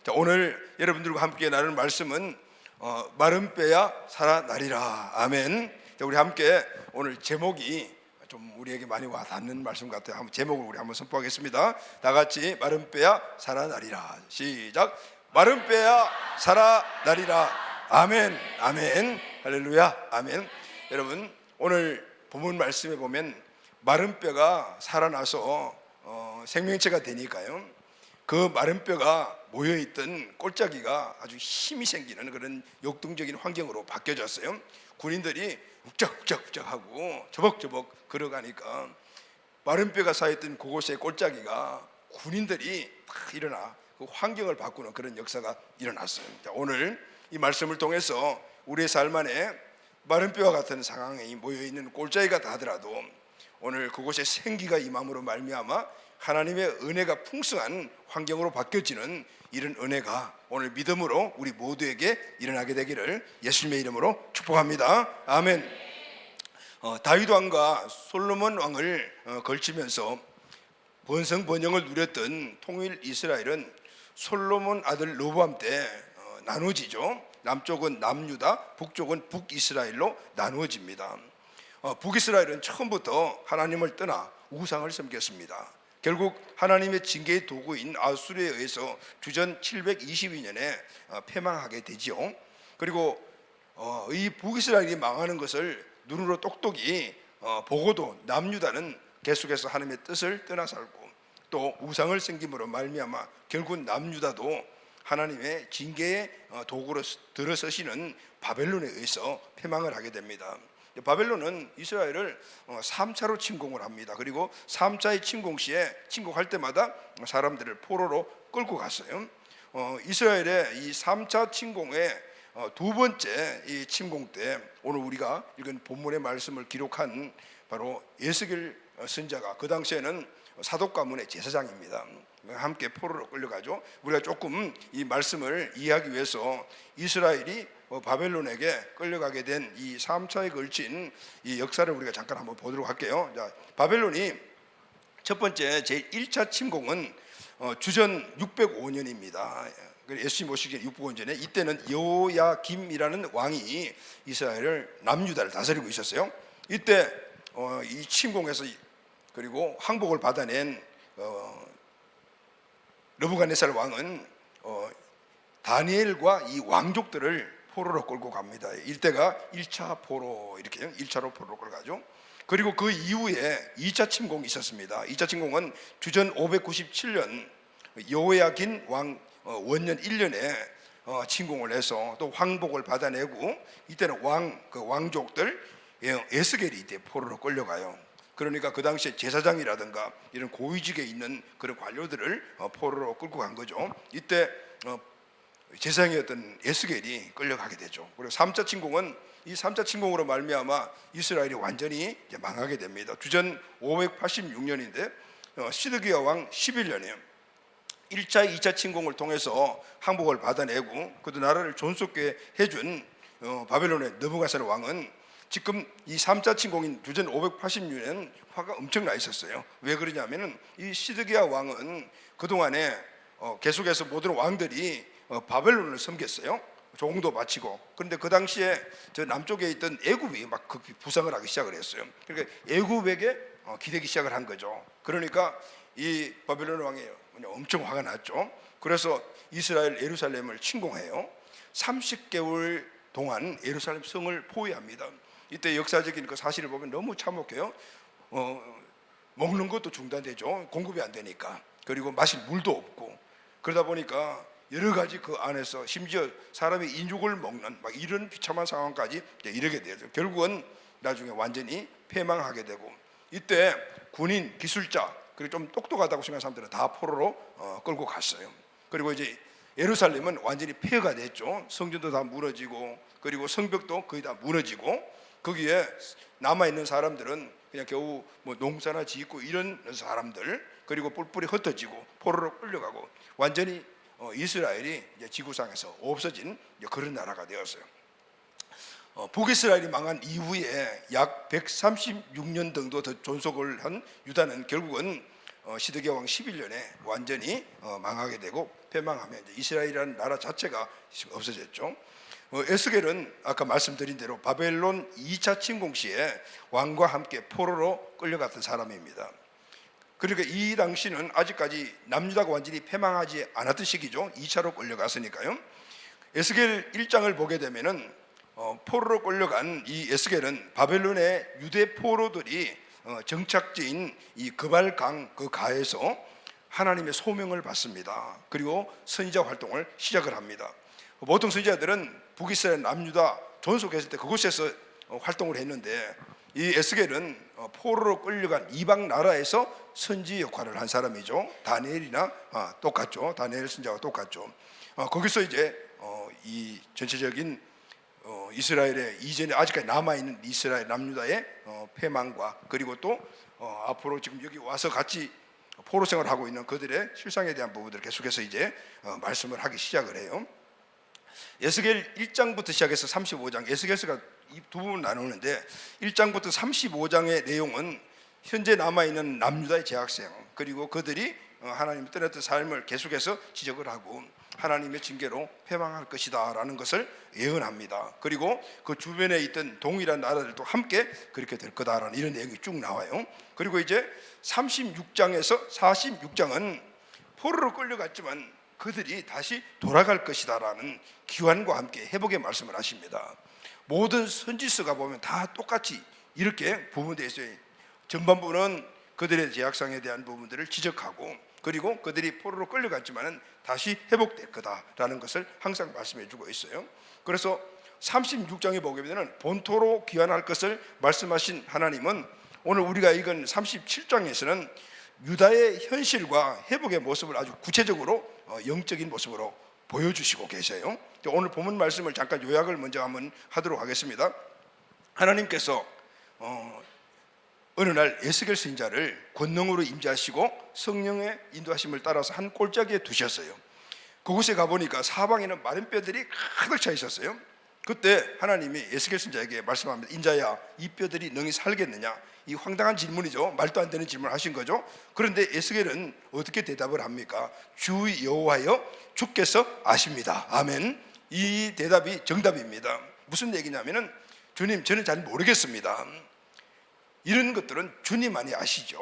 자, 오늘 여러분들과 함께 나눌 말씀은 마른 뼈야 살아나리라. 아멘. 자, 우리 함께 오늘 제목이 좀 우리에게 많이 와닿는 말씀 같아요. 한번 제목을 우리 한번 선포하겠습니다. 다 같이 마른 뼈야 살아나리라. 시작. 마른 뼈야 살아나리라. 아멘. 아멘. 할렐루야. 아멘. 여러분, 오늘 본문 말씀에 보면 마른 뼈가 살아나서 생명체가 되니까요, 그 마른 뼈가 모여있던 골짜기가 아주 힘이 생기는 그런 역동적인 환경으로 바뀌어졌어요. 군인들이 욱적욱적하고 저벅저벅 걸어가니까 마른 뼈가 쌓였던 그곳의 골짜기가 군인들이 딱 일어나 그 환경을 바꾸는 그런 역사가 일어났어요. 자, 오늘 이 말씀을 통해서 우리의 삶 안에 마른 뼈와 같은 상황이 모여있는 골짜기가 하더라도 오늘 그곳에 생기가 임함으로 말미암아 하나님의 은혜가 풍성한 환경으로 바뀌어지는 이런 은혜가 오늘 믿음으로 우리 모두에게 일어나게 되기를 예수님의 이름으로 축복합니다. 아멘. 다윗 왕과 솔로몬 왕을 걸치면서 번성번영을 누렸던 통일 이스라엘은 솔로몬 아들 르호보암 때 나누어지죠. 남쪽은 남유다, 북쪽은 북이스라엘로 나누어집니다. 북이스라엘은 처음부터 하나님을 떠나 우상을 섬겼습니다. 결국 하나님의 징계의 도구인 아수르에 의해서 주전 722년에 패망하게 되지요. 그리고 이 북이스라엘이 망하는 것을 눈으로 똑똑히 보고도 남유다는 계속해서 하나님의 뜻을 떠나 살고 또 우상을 섬김으로 말미암아 결국 남유다도 하나님의 징계의 도구로 들어서시는 바벨론에 의해서 패망을 하게 됩니다. 바벨론은 이스라엘을 3차로 침공을 합니다. 그리고 3차의 침공 시에 침공할 때마다 사람들을 포로로 끌고 갔어요. 이스라엘의 이 3차 침공의 두 번째 이 침공 때 오늘 우리가 읽은 본문의 말씀을 기록한 바로 에스겔 선지자가 그 당시에는 사독 가문의 제사장입니다. 함께 포로로 끌려가죠. 우리가 조금 이 말씀을 이해하기 위해서 이스라엘이 바벨론에게 끌려가게 된 이 3차에 걸친 이 역사를 우리가 잠깐 한번 보도록 할게요. 자, 바벨론이 첫 번째 제1차 침공은 주전 605년입니다. 예수님 오시기 전에 605년 전에 이때는 여호야김이라는 왕이 이스라엘을 남유다를 다스리고 있었어요. 이때 이 침공에서 그리고 항복을 받아낸 느부갓네살 왕은 다니엘과 이 왕족들을 포로로 끌고 갑니다. 이때가 1차 포로, 이렇게 1차로 포로로 끌고 가죠. 그리고 그 이후에 2차 침공이 있었습니다. 2차 침공은 주전 597년 여호야긴 왕 원년 1년에 침공을 해서 또 황복을 받아내고 이때는 왕족들 에스겔이 이때 포로로 끌려가요. 그러니까 그 당시에 제사장이라든가 이런 고위직에 있는 그런 관료들을 포로로 끌고 간 거죠. 이때 제사장이었던 에스겔이 끌려가게 되죠. 그리고 3차 침공은 이 3차 침공으로 말미암아 이스라엘이 완전히 망하게 됩니다. 주전 586년인데 시드기야 왕 11년이에요. 1차, 2차 침공을 통해서 항복을 받아내고 그도 나라를 존속게 해준 바벨론의 느부갓네살 왕은 지금 이 3차 침공인 주전 586년 화가 엄청나 있었어요. 왜 그러냐면은 이 시드기야 왕은 그동안에 계속해서 모든 왕들이 바벨론을 섬겼어요. 종도 바치고. 그런데 그 당시에 저 남쪽에 있던 애굽이 막 부상을 하기 시작을 했어요. 그러니까 애굽에게 기대기 시작을 한 거죠. 그러니까 이 바벨론 왕이 엄청 화가 났죠. 그래서 이스라엘 예루살렘을 침공해요. 30개월 동안 예루살렘 성을 포위합니다. 이때 역사적인 그 사실을 보면 너무 참혹해요. 먹는 것도 중단되죠. 공급이 안 되니까. 그리고 마실 물도 없고. 그러다 보니까 여러 가지 그 안에서 심지어 사람이 인육을 먹는 막 이런 비참한 상황까지 이르게 되죠. 결국은 나중에 완전히 패망하게 되고 이때 군인, 기술자 그리고 좀 똑똑하다고 생각하는 사람들은 다 포로로 끌고 갔어요. 그리고 이제 예루살렘은 완전히 폐허가 됐죠. 성전도 다 무너지고 그리고 성벽도 거의 다 무너지고 거기에 남아있는 사람들은 그냥 겨우 뭐 농사나 짓고 이런 사람들 그리고 뿔뿔이 흩어지고 포로로 끌려가고 완전히 이스라엘이 이제 지구상에서 없어진 그런 나라가 되었어요. 북이스라엘이 망한 이후에 약 136년 정도 더 존속을 한 유다는 결국은 시드기야 왕 11년에 완전히 망하게 되고 패망하면 이제 이스라엘이라는 나라 자체가 없어졌죠. 에스겔은 아까 말씀드린 대로 바벨론 2차 침공 시에 왕과 함께 포로로 끌려갔던 사람입니다. 그러니까 이 당시는 아직까지 남유다가 완전히 패망하지 않았던 시기죠. 2차로 끌려갔으니까요. 에스겔 1장을 보게 되면은 포로로 끌려간 이 에스겔은 바벨론의 유대 포로들이 정착지인 이 그발강 그 가에서 하나님의 소명을 받습니다. 그리고 선지자 활동을 시작을 합니다. 보통 선지자들은 북이스라엘 남유다 존속했을 때 그곳에서 활동을 했는데 이 에스겔은 포로로 끌려간 이방 나라에서 선지 역할을 한 사람이죠. 다니엘이나 똑같죠. 다니엘 선지자와 똑같죠. 거기서 이제 이 전체적인 이스라엘의 이전에 아직까지 남아있는 이스라엘 남유다의 패망과 그리고 또 앞으로 지금 여기 와서 같이 포로 생활을 하고 있는 그들의 실상에 대한 부분들을 계속해서 이제 말씀을 하기 시작을 해요. 에스겔 1장부터 시작해서 35장, 에스겔서가 이 두 부분 나누는데 1장부터 35장의 내용은 현재 남아있는 남유다의 재학생 그리고 그들이 하나님을 떠났던 삶을 계속해서 지적을 하고 하나님의 징계로 패망할 것이다 라는 것을 예언합니다. 그리고 그 주변에 있던 동일한 나라들도 함께 그렇게 될 거다라는 이런 내용이 쭉 나와요. 그리고 이제 36장에서 46장은 포로로 끌려갔지만 그들이 다시 돌아갈 것이다 라는 기환과 함께 회복의 말씀을 하십니다. 모든 선지서가 보면 다 똑같이 이렇게 부분되어 있어요. 전반부는 그들의 죄악상에 대한 부분들을 지적하고 그리고 그들이 포로로 끌려갔지만 다시 회복될 거다라는 것을 항상 말씀해 주고 있어요. 그래서 36장에 보게 되면 본토로 귀환할 것을 말씀하신 하나님은 오늘 우리가 읽은 37장에서는 유다의 현실과 회복의 모습을 아주 구체적으로 영적인 모습으로 보여주시고 계세요. 오늘 본문 말씀을 잠깐 요약을 먼저 한번 하도록 하겠습니다. 하나님께서 어느 날 에스겔 선지자를 권능으로 임재하시고 성령의 인도하심을 따라서 한 골짜기에 두셨어요. 그곳에 가보니까 사방에는 마른 뼈들이 가득 차 있었어요. 그때 하나님이 에스겔 선지자에게 말씀합니다. 인자야, 이 뼈들이 능히 살겠느냐? 이 황당한 질문이죠. 말도 안 되는 질문을 하신 거죠. 그런데 에스겔은 어떻게 대답을 합니까? 주 여호와여 주께서 아십니다. 아멘. 이 대답이 정답입니다. 무슨 얘기냐면은 주님, 저는 잘 모르겠습니다. 이런 것들은 주님만이 아시죠.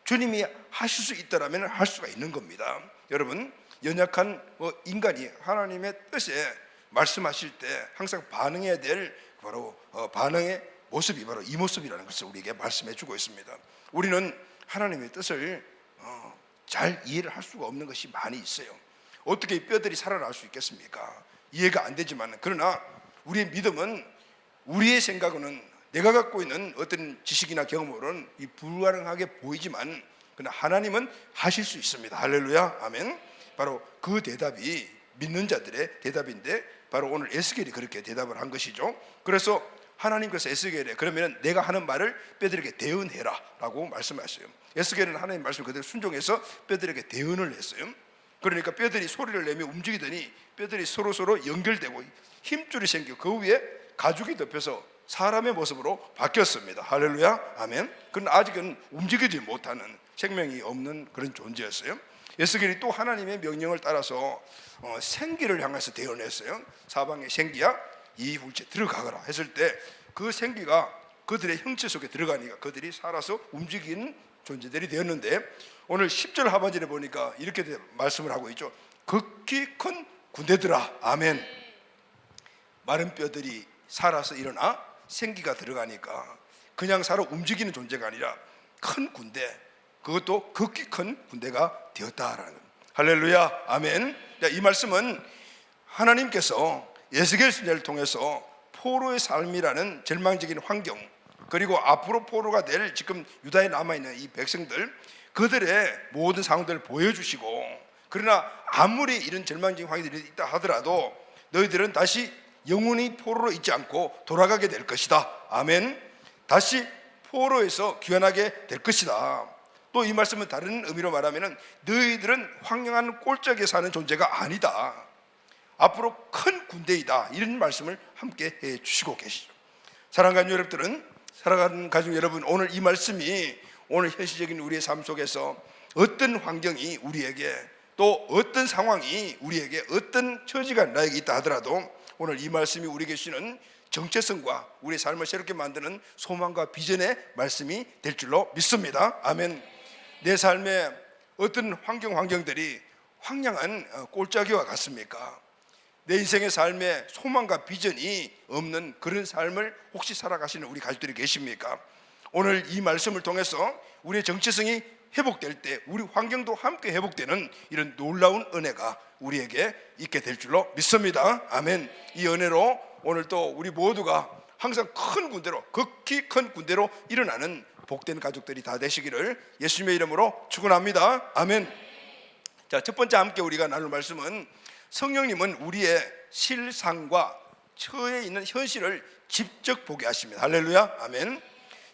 주님이 하실 수 있다라면 할 수가 있는 겁니다. 여러분, 연약한 인간이 하나님의 뜻에 말씀하실 때 항상 반응해야 될 바로 반응의 모습이 바로 이 모습이라는 것을 우리에게 말씀해 주고 있습니다. 우리는 하나님의 뜻을 잘 이해를 할 수가 없는 것이 많이 있어요. 어떻게 뼈들이 살아날 수 있겠습니까? 이해가 안 되지만 그러나 우리의 믿음은 우리의 생각은 내가 갖고 있는 어떤 지식이나 경험으로는 불가능하게 보이지만 그러나 하나님은 하실 수 있습니다. 할렐루야, 아멘. 바로 그 대답이 믿는 자들의 대답인데 바로 오늘 에스겔이 그렇게 대답을 한 것이죠. 그래서 하나님께서 에스겔에 그러면 내가 하는 말을 뼈들에게 대언해라 라고 말씀하셨어요. 에스겔은 하나님 말씀 그대로 순종해서 뼈들에게 대언을 했어요. 그러니까 뼈들이 소리를 내며 움직이더니 뼈들이 서로 연결되고 힘줄이 생겨 그 위에 가죽이 덮여서 사람의 모습으로 바뀌었습니다. 할렐루야, 아멘. 그건 아직은 움직이지 못하는 생명이 없는 그런 존재였어요. 에스겔이 또 하나님의 명령을 따라서 생기를 향해서 대언했어요. 사방에 생기야 이 훌체 들어가거라 했을 때 그 생기가 그들의 형체 속에 들어가니까 그들이 살아서 움직이는 존재들이 되었는데 오늘 10절 하반절에 보니까 이렇게 말씀을 하고 있죠. 극히 큰 군대들아, 아멘. 마른 뼈들이 살아서 일어나 생기가 들어가니까 그냥 살아 움직이는 존재가 아니라 큰 군대, 그것도 극히 큰 군대가 되었다라는, 할렐루야, 아멘. 이 말씀은 하나님께서 에스겔 선지자를 통해서 포로의 삶이라는 절망적인 환경 그리고 앞으로 포로가 될 지금 유다에 남아있는 이 백성들 그들의 모든 상황들을 보여주시고 그러나 아무리 이런 절망적인 환경들이 있다 하더라도 너희들은 다시 영원히 포로로 있지 않고 돌아가게 될 것이다. 아멘. 다시 포로에서 귀환하게 될 것이다. 또 이 말씀은 다른 의미로 말하면 너희들은 황량한 꼴짝에 사는 존재가 아니다. 앞으로 큰 군대이다. 이런 말씀을 함께 해 주시고 계시죠. 사랑하는 여러분들은, 사랑하는 가족 여러분, 오늘 이 말씀이 오늘 현실적인 우리의 삶 속에서 어떤 환경이 우리에게 또 어떤 상황이 우리에게 어떤 처지가 나에게 있다 하더라도 오늘 이 말씀이 우리에게 주시는 정체성과 우리의 삶을 새롭게 만드는 소망과 비전의 말씀이 될 줄로 믿습니다. 아멘. 내 삶에 어떤 환경들이 황량한 골짜기와 같습니까? 내 인생의 삶에 소망과 비전이 없는 그런 삶을 혹시 살아가시는 우리 가족들이 계십니까? 오늘 이 말씀을 통해서 우리의 정체성이 회복될 때 우리 환경도 함께 회복되는 이런 놀라운 은혜가 우리에게 있게 될 줄로 믿습니다. 아멘. 이 은혜로 오늘 또 우리 모두가 항상 큰 군대로, 극히 큰 군대로 일어나는 복된 가족들이 다 되시기를 예수님의 이름으로 축원합니다. 아멘. 자, 첫 번째 함께 우리가 나눌 말씀은 성령님은 우리의 실상과 처해 있는 현실을 직접 보게 하십니다. 할렐루야. 아멘.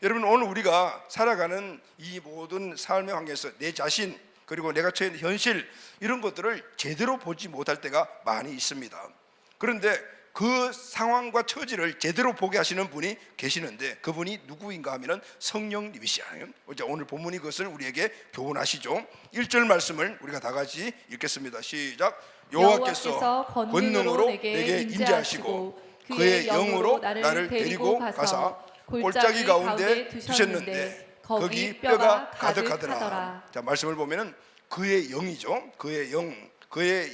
여러분, 오늘 우리가 살아가는 이 모든 삶의 환경에서 내 자신 그리고 내가 처해 있는 현실 이런 것들을 제대로 보지 못할 때가 많이 있습니다. 그런데 그 상황과 처지를 제대로 보게 하시는 분이 계시는데 그분이 누구인가 하면 성령님이시죠. 오늘 본문이 그것을 우리에게 교훈하시죠. 1절 말씀을 우리가 다 같이 읽겠습니다. 시작. 여호와께서 권능으로 내게 임재하시고 그의 영으로 나를 데리고 가사 골짜기 가운데 두셨는데 거기 뼈가 가득하더라. 자, 말씀을 보면은 그의 영이죠. 그의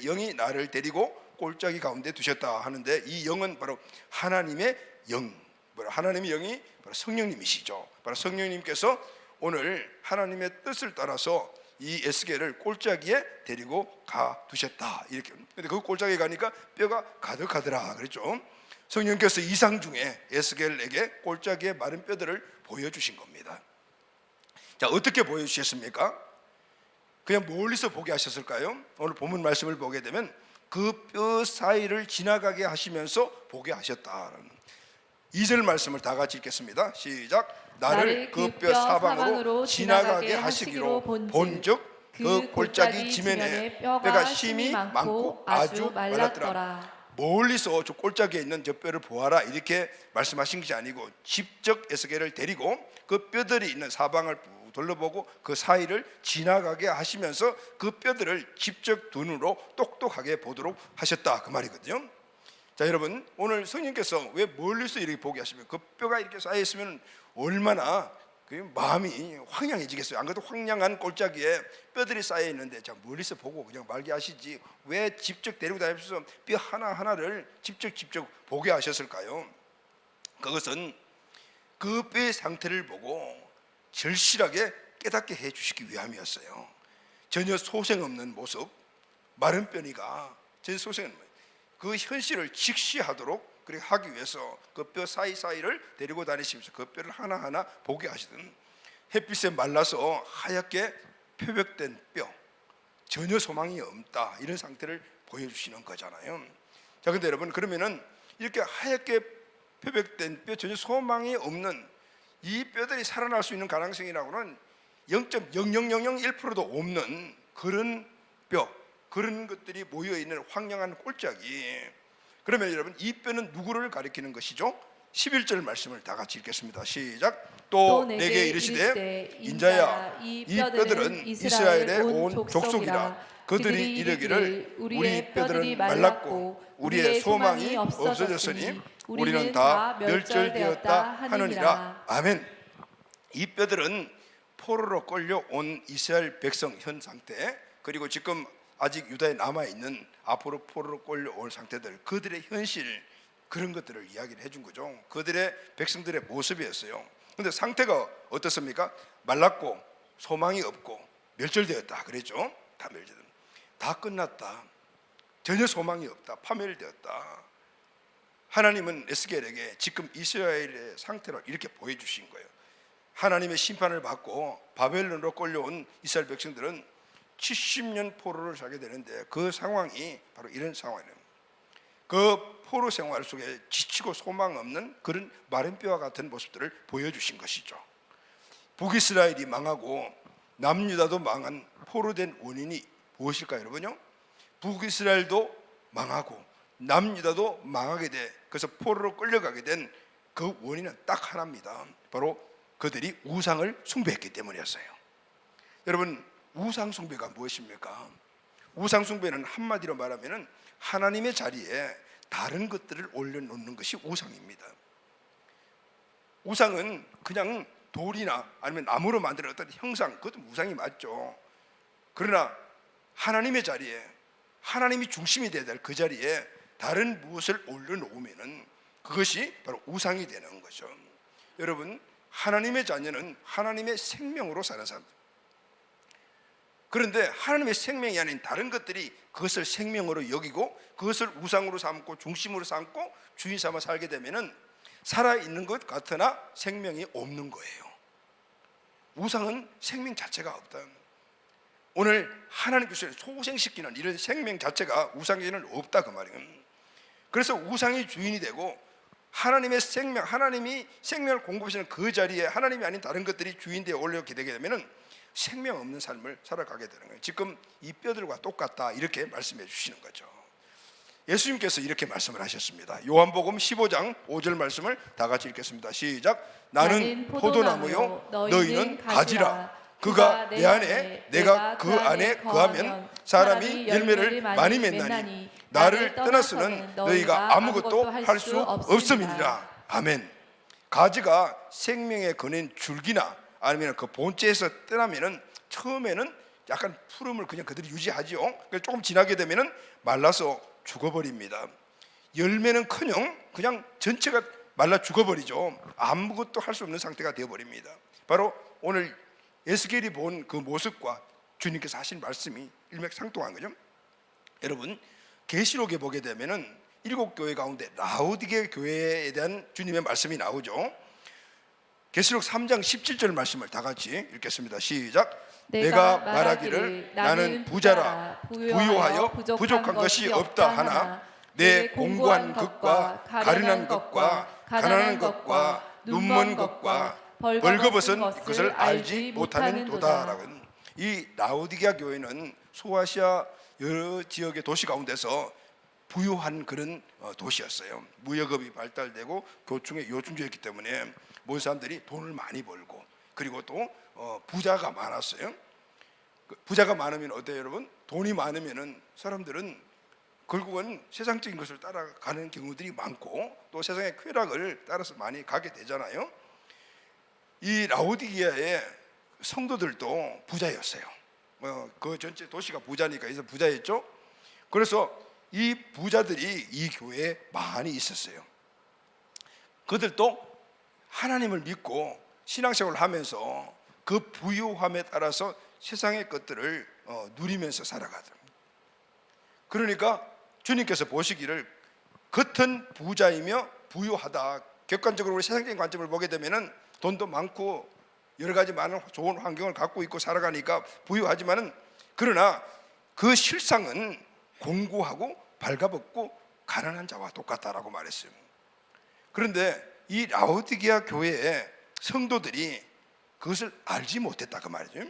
영이 나를 데리고 골짜기 가운데 두셨다 하는데 이 영은 바로 하나님의 영, 하나님의 영이 바로 성령님이시죠. 바로 성령님께서 오늘 하나님의 뜻을 따라서 이 에스겔을 골짜기에 데리고 가 두셨다 이렇게. 근데 그 골짜기에 가니까 뼈가 가득하더라 그랬죠. 성령께서 이상 중에 에스겔에게 골짜기의 마른 뼈들을 보여주신 겁니다. 자, 어떻게 보여주셨습니까? 그냥 멀리서 보게 하셨을까요? 오늘 본문 말씀을 보게 되면 그 뼈 사이를 지나가게 하시면서 보게 하셨다라는 2절 말씀을 다 같이 읽겠습니다. 시작. 나를 그 뼈 사방으로 지나가게 하시기로 본즉 그 골짜기 지면에 뼈가 심이 많고 아주 말랐더라. 멀리서 저 골짜기에 있는 저 뼈를 보아라 이렇게 말씀하신 것이 아니고 직접 에스겔을 데리고 그 뼈들이 있는 사방을 둘러보고 그 사이를 지나가게 하시면서 그 뼈들을 직접 눈으로 똑똑하게 보도록 하셨다 그 말이거든요. 자, 여러분, 오늘 성령께서 왜 멀리서 이렇게 보게 하시면 그 뼈가 이렇게 쌓여 있으면 얼마나 그 마음이 황량해지겠어요. 안 그래도 황량한 골짜기에 뼈들이 쌓여 있는데 자, 멀리서 보고 그냥 말게 하시지 왜 직접 데리고 다니면서 뼈 하나하나를 직접 보게 하셨을까요? 그것은 그 뼈의 상태를 보고 절실하게 깨닫게 해주시기 위함이었어요. 전혀 소생 없는 모습, 마른 뼈니까 전혀 소생 없는 그 현실을 직시하도록 그렇게 하기 위해서 그 뼈 사이사이를 데리고 다니시면서 그 뼈를 하나하나 보게 하시던 햇빛에 말라서 하얗게 표백된 뼈, 전혀 소망이 없다 이런 상태를 보여주시는 거잖아요. 자, 근데 여러분, 그러면은 이렇게 하얗게 표백된 뼈, 전혀 소망이 없는 이 뼈들이 살아날 수 있는 가능성이라고는 0.00001%도 없는 그런 뼈, 그런 것들이 모여있는 황량한 골짜기. 그러면 여러분, 이 뼈는 누구를 가리키는 것이죠? 11절 말씀을 다 같이 읽겠습니다. 시작. 또 내게 이르시되 인자야 이 뼈들은 이스라엘의 온 족속이라. 그들이 이르기를 우리 뼈들은 말랐고 우리의 소망이 없어졌으니 우리는 다 멸절되었다 하느니라. 아멘. 이 뼈들은 포로로 끌려온 이스라엘 백성 현 상태, 그리고 지금 아직 유다에 남아있는 앞으로 포로로 끌려올 상태들, 그들의 현실, 그런 것들을 이야기를 해준 거죠. 그들의 백성들의 모습이었어요. 그런데 상태가 어떻습니까? 말랐고 소망이 없고 멸절되었다 그랬죠. 다 멸절되었다. 다 끝났다. 전혀 소망이 없다. 파멸되었다. 하나님은 에스겔에게 지금 이스라엘의 상태를 이렇게 보여주신 거예요. 하나님의 심판을 받고 바벨론으로 끌려온 이스라엘 백성들은 70년 포로를 살게 되는데 그 상황이 바로 이런 상황이에요. 그 포로 생활 속에 지치고 소망 없는 그런 마른 뼈와 같은 모습들을 보여주신 것이죠. 북이스라엘이 망하고 남유다도 망한 포로된 원인이 무엇일까요, 여러분요? 북이스라엘도 망하고 남유다도 망하게 돼, 그래서 포로로 끌려가게 된 그 원인은 딱 하나입니다. 바로 그들이 우상을 숭배했기 때문이었어요. 여러분, 우상 숭배가 무엇입니까? 우상 숭배는 한마디로 말하면 하나님의 자리에 다른 것들을 올려놓는 것이 우상입니다. 우상은 그냥 돌이나 아니면 나무로 만든 어떤 형상, 그것도 우상이 맞죠. 그러나 하나님의 자리에, 하나님이 중심이 되어야 될 그 자리에 다른 무엇을 올려놓으면 그것이 바로 우상이 되는 거죠. 여러분, 하나님의 자녀는 하나님의 생명으로 사는 사람들. 그런데 하나님의 생명이 아닌 다른 것들이 그것을 생명으로 여기고 그것을 우상으로 삼고 중심으로 삼고 주인 삼아 살게 되면은 살아있는 것 같으나 생명이 없는 거예요. 우상은 생명 자체가 없다. 오늘 하나님께서 소생시키는 이런 생명 자체가 우상에는 없다 그 말이에요. 그래서 우상이 주인이 되고 하나님의 생명, 하나님이 생명을 공급하시는 그 자리에 하나님이 아닌 다른 것들이 주인되어 올려게 되게 되면은 생명 없는 삶을 살아가게 되는 거예요. 지금 이 뼈들과 똑같다 이렇게 말씀해 주시는 거죠. 예수님께서 이렇게 말씀을 하셨습니다. 요한복음 15장 5절 말씀을 다 같이 읽겠습니다. 시작. 나는 포도나무요 너희는 가지라. 그가 내 안에 내가 그 안에 거하면 사람이 열매를 많이 맺나니 나를 떠나서는 너희가 아무것도 할 수 없음이니라. 아멘. 가지가 생명의 근인 줄기나 아니면 그 본체에서 떠나면은 처음에는 약간 푸름을 그냥 그대로 유지하죠. 조금 지나게 되면은 말라서 죽어버립니다. 열매는커녕 그냥 전체가 말라 죽어버리죠. 아무것도 할 수 없는 상태가 되어버립니다. 바로 오늘 에스겔이 본 그 모습과 주님께서 하신 말씀이 일맥상통한 거죠. 여러분, 계시록에 보게 되면은 7교회 가운데 라오디게 교회에 대한 주님의 말씀이 나오죠. 계시록 3장 17절 말씀을 다 같이 읽겠습니다. 시작. 내가 말하기를 나는 부자라 부유하여 부족한 것이 없다 하나 내 공고한 것과 가련한 것과 가난한 것과 눈먼 것과 벌거벗은 것을 알지 못하는 도다라고. 이 라오디게아 교회는 소아시아 여러 지역의 도시 가운데서 부유한 그런 도시였어요. 무역업이 발달되고 교충의 요충지였기 때문에 모든 사람들이 돈을 많이 벌고 그리고 또 부자가 많았어요. 부자가 많으면 어때요, 여러분? 돈이 많으면은 사람들은 결국은 세상적인 것을 따라가는 경우들이 많고 또 세상의 쾌락을 따라서 많이 가게 되잖아요. 이 라오디게아의 성도들도 부자였어요. 그 전체 도시가 부자니까 그래서 부자였죠. 그래서 이 부자들이 이 교회에 많이 있었어요. 그들도 하나님을 믿고 신앙생활을 하면서 그 부유함에 따라서 세상의 것들을 누리면서 살아가더랍니다. 그러니까 주님께서 보시기를 겉은 부자이며 부유하다. 객관적으로 세상적인 관점을 보게 되면은 돈도 많고 여러 가지 많은 좋은 환경을 갖고 있고 살아가니까 부유하지만은 그러나 그 실상은 공고하고 발가벗고 가난한 자와 똑같다라고 말했어요. 그런데 이 라오디게아 교회의 성도들이 그것을 알지 못했다 그 말이죠.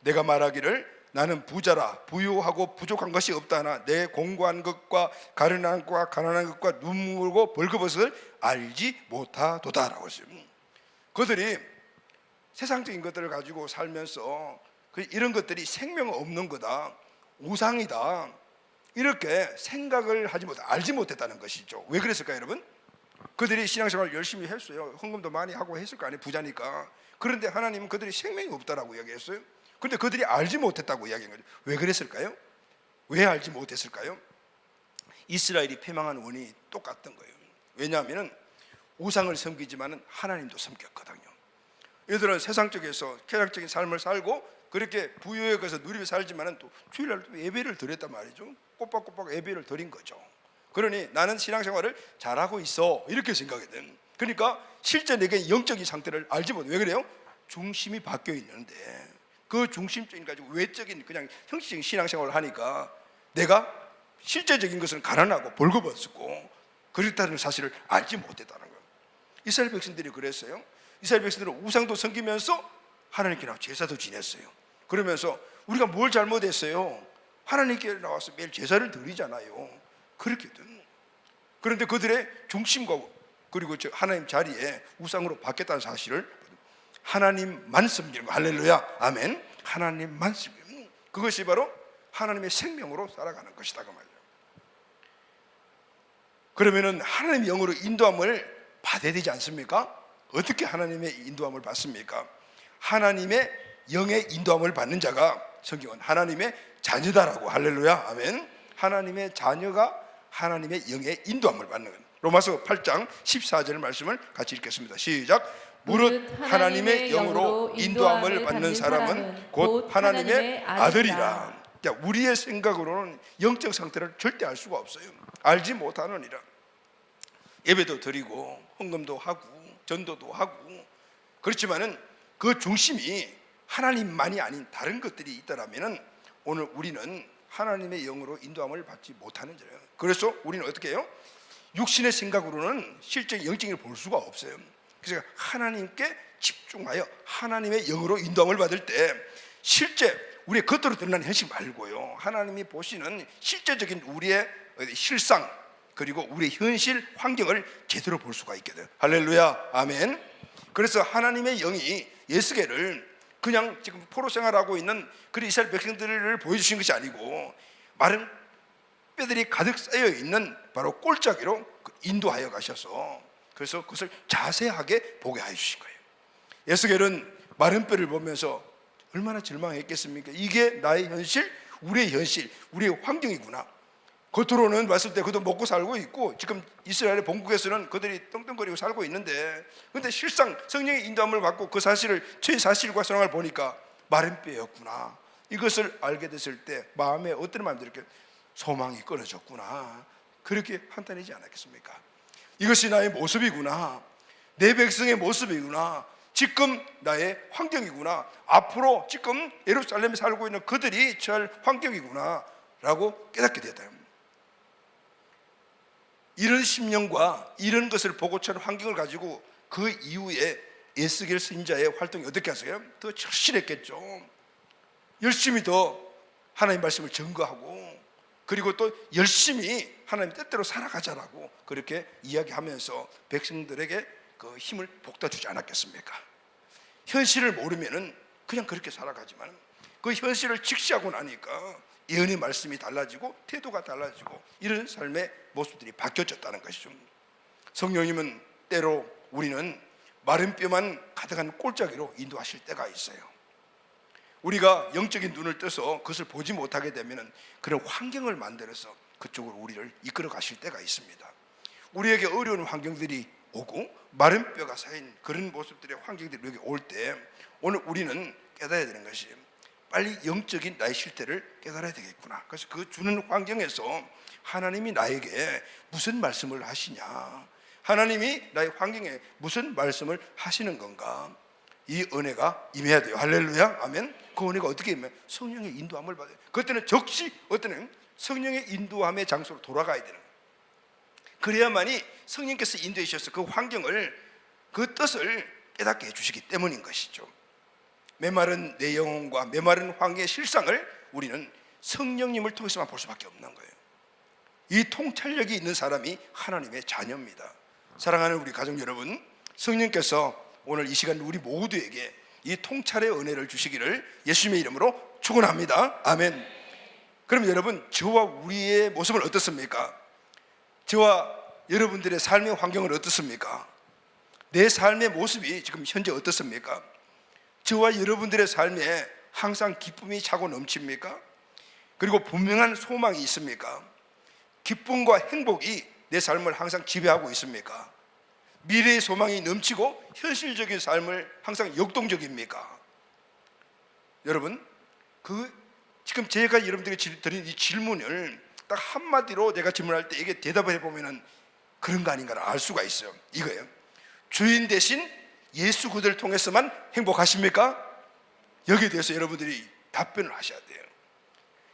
내가 말하기를 나는 부자라 부유하고 부족한 것이 없다 하나 내 공고한 것과 가련한 것과 가난한 것과 눈물고 벌거벗을 알지 못하도다라고 했어요. 그들이 세상적인 것들을 가지고 살면서 이런 것들이 생명 없는 거다, 우상이다 이렇게 생각을 하지 못, 알지 못했다는 것이죠. 왜 그랬을까요, 여러분? 그들이 신앙생활을 열심히 했어요. 헌금도 많이 하고 했을 거 아니에요, 부자니까. 그런데 하나님은 그들이 생명이 없다라고 이야기했어요. 그런데 그들이 알지 못했다고 이야기한 거죠. 왜 그랬을까요? 왜 알지 못했을까요? 이스라엘이 패망한 원인이 똑같던 거예요. 왜냐하면 우상을 섬기지만 하나님도 섬겼거든요. 얘들은 세상적에서 쾌락적인 삶을 살고 그렇게 부유에 가서 누리며 살지만 또 주일날 또 예배를 드렸단 말이죠. 꼬박꼬박 예배를 드린 거죠. 그러니 나는 신앙생활을 잘하고 있어 이렇게 생각이 된. 그러니까 실제 내게 영적인 상태를 알지 못해. 왜 그래요? 중심이 바뀌어 있는데 그 중심적인 가지고 외적인 그냥 형식적인 신앙생활을 하니까 내가 실제적인 것은 가난하고 벌거벗고 그렇다는 사실을 알지 못했다는 거예요. 이스라엘 백성들이 그랬어요. 이스라엘 백성들은 우상도 섬기면서 하나님께 나와 제사도 지냈어요. 그러면서 우리가 뭘 잘못했어요? 하나님께 나와서 매일 제사를 드리잖아요. 그렇게든. 그런데 그들의 중심과 그리고 하나님 자리에 우상으로 바뀌었다는 사실을 하나님만 섬기는 거. 할렐루야, 아멘. 하나님만 섬기는. 그것이 바로 하나님의 생명으로 살아가는 것이다 그 말이에요. 그러면은 하나님의 영으로 인도함을 받아야 되지 않습니까? 어떻게 하나님의 인도함을 받습니까? 하나님의 영의 인도함을 받는 자가 성경은 하나님의 자녀다라고. 할렐루야, 아멘. 하나님의 자녀가 하나님의 영의 인도함을 받는 것. 로마서 8장 14절 말씀을 같이 읽겠습니다. 시작. 무릇 하나님의 영으로 인도함을 받는 사람은 곧 하나님의 아들이라. 자, 우리의 생각으로는 영적 상태를 절대 알 수가 없어요. 알지 못하느니라. 예배도 드리고 헌금도 하고 전도도 하고 그렇지만은 그 중심이 하나님만이 아닌 다른 것들이 있다라면은 오늘 우리는 하나님의 영으로 인도함을 받지 못하는 자예요. 그래서 우리는 어떻게 해요? 육신의 생각으로는 실제 영적인 걸 볼 수가 없어요. 그래서 하나님께 집중하여 하나님의 영으로 인도함을 받을 때 실제 우리의 겉으로 드러나는 현실 말고요, 하나님이 보시는 실제적인 우리의 실상 그리고 우리의 현실 환경을 제대로 볼 수가 있게 돼요. 할렐루야, 아멘. 그래서 하나님의 영이 예수계를 그냥 지금 포로 생활하고 있는 그 이스라엘 백성들을 보여주신 것이 아니고 마른 뼈들이 가득 쌓여 있는 바로 꼴짜기로 인도하여 가셔서 그래서 그것을 자세하게 보게 해 주신 거예요. 예수계는 마른 뼈를 보면서 얼마나 절망했겠습니까? 이게 나의 현실, 우리의 현실, 우리의 환경이구나. 겉으로는 봤을 때 그도 먹고 살고 있고 지금 이스라엘의 본국에서는 그들이 떵떵거리고 살고 있는데, 근데 실상 성령의 인도함을 받고 그 사실을 최사실과 상황을 보니까 마른 뼈였구나. 이것을 알게 됐을 때 마음에 어떤 마음이 들었겠어요? 소망이 끊어졌구나. 그렇게 판단하지 않았겠습니까? 이것이 나의 모습이구나. 내 백성의 모습이구나. 지금 나의 환경이구나. 앞으로 지금 예루살렘에 살고 있는 그들이 처할 환경이구나 라고 깨닫게 되었다. 이런 심령과 이런 것을 보고 처한 환경을 가지고 그 이후에 에스겔 선지자의 활동이 어떻게 하세요? 더 절실했겠죠. 열심히 더 하나님 말씀을 증거하고 그리고 또 열심히 하나님 뜻대로 살아가자라고 그렇게 이야기하면서 백성들에게 그 힘을 북돋주지 않았겠습니까? 현실을 모르면은 그냥 그렇게 살아가지만 그 현실을 직시하고 나니까 예언의 말씀이 달라지고 태도가 달라지고 이런 삶의 모습들이 바뀌어졌다는 것이죠. 성령님은 때로 우리는 마른 뼈만 가득한 꼴짜기로 인도하실 때가 있어요. 우리가 영적인 눈을 떠서 그것을 보지 못하게 되면 그런 환경을 만들어서 그쪽으로 우리를 이끌어 가실 때가 있습니다. 우리에게 어려운 환경들이 오고 마른 뼈가 쌓인 그런 모습들의 환경들이 여기 올 때 오늘 우리는 깨달아야 되는 것이 빨리 영적인 나의 실태를 깨달아야 되겠구나. 그래서 그 주는 환경에서 하나님이 나에게 무슨 말씀을 하시냐, 하나님이 나의 환경에 무슨 말씀을 하시는 건가, 이 은혜가 임해야 돼요. 할렐루야, 아멘. 그 은혜가 어떻게 임해? 성령의 인도함을 받아요. 그때는 적시 어때는 성령의 인도함의 장소로 돌아가야 되는 거예요. 그래야만이 성령께서 인도해 주셔서 그 환경을 그 뜻을 깨닫게 해주시기 때문인 것이죠. 메마른 내 영혼과 메마른 환경의 실상을 우리는 성령님을 통해서만 볼 수밖에 없는 거예요. 이 통찰력이 있는 사람이 하나님의 자녀입니다. 사랑하는 우리 가족 여러분, 성령께서 오늘 이 시간 우리 모두에게 이 통찰의 은혜를 주시기를 예수님의 이름으로 축원합니다. 아멘. 그럼 여러분, 저와 우리의 모습은 어떻습니까? 저와 여러분들의 삶의 환경은 어떻습니까? 내 삶의 모습이 지금 현재 어떻습니까? 저와 여러분들의 삶에 항상 기쁨이 차고 넘칩니까? 그리고 분명한 소망이 있습니까? 기쁨과 행복이 내 삶을 항상 지배하고 있습니까? 미래의 소망이 넘치고 현실적인 삶을 항상 역동적입니까? 여러분, 지금 제가 여러분들에게 드린 이 질문을 딱 한마디로 내가 질문할 때 이게 대답을 해보면 그런 거 아닌가를 알 수가 있어요. 이거예요. 주인 대신 예수 그들을 통해서만 행복하십니까? 여기에 대해서 여러분들이 답변을 하셔야 돼요.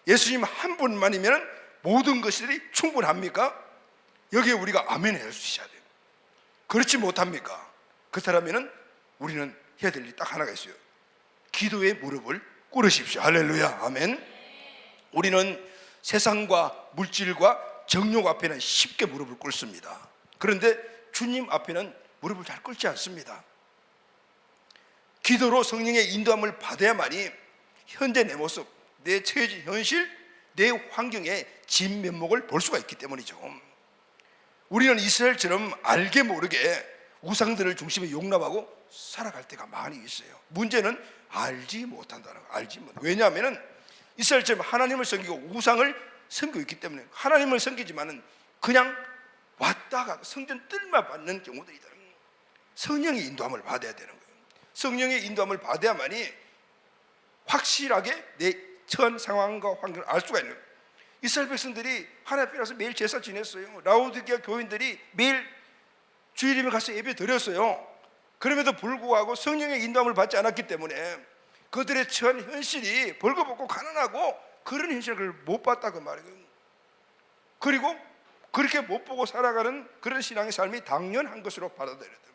예수님 한 분만이면 모든 것들이 충분합니까? 여기에 우리가 아멘 할 수 있어야 돼요. 그렇지 못합니까? 그렇다면 우리는 해야 될 일이 딱 하나가 있어요. 기도의 무릎을 꿇으십시오. 할렐루야, 아멘. 우리는 세상과 물질과 정욕 앞에는 쉽게 무릎을 꿇습니다. 그런데 주님 앞에는 무릎을 잘 꿇지 않습니다. 기도로 성령의 인도함을 받아야만이 현재 내 모습, 내 처해진 현실, 내 환경의 진면목을 볼 수가 있기 때문이죠. 우리는 이스라엘처럼 알게 모르게 우상들을 중심에 용납하고 살아갈 때가 많이 있어요. 문제는 알지 못한다는 거. 알지 못. 왜냐하면 이스라엘처럼 하나님을 섬기고 우상을 섬기고 있기 때문에 하나님을 섬기지만은 그냥 왔다가 성전 뜰만 받는 경우들이다. 성령의 인도함을 받아야 되는 거예요. 성령의 인도함을 받아야만이 확실하게 내 처한 상황과 환경을 알 수가 있는 거예요. 이스라엘 백성들이 하나님 앞에 가서 매일 제사 지냈어요. 라오디게아 교인들이 매일 주일이면 가서 예배 드렸어요. 그럼에도 불구하고 성령의 인도함을 받지 않았기 때문에 그들의 처한 현실이 벌거벗고 가난하고 그런 현실을 못 봤다고 말이에요. 그리고 그렇게 못 보고 살아가는 그런 신앙의 삶이 당연한 것으로 받아들여야 됩니다.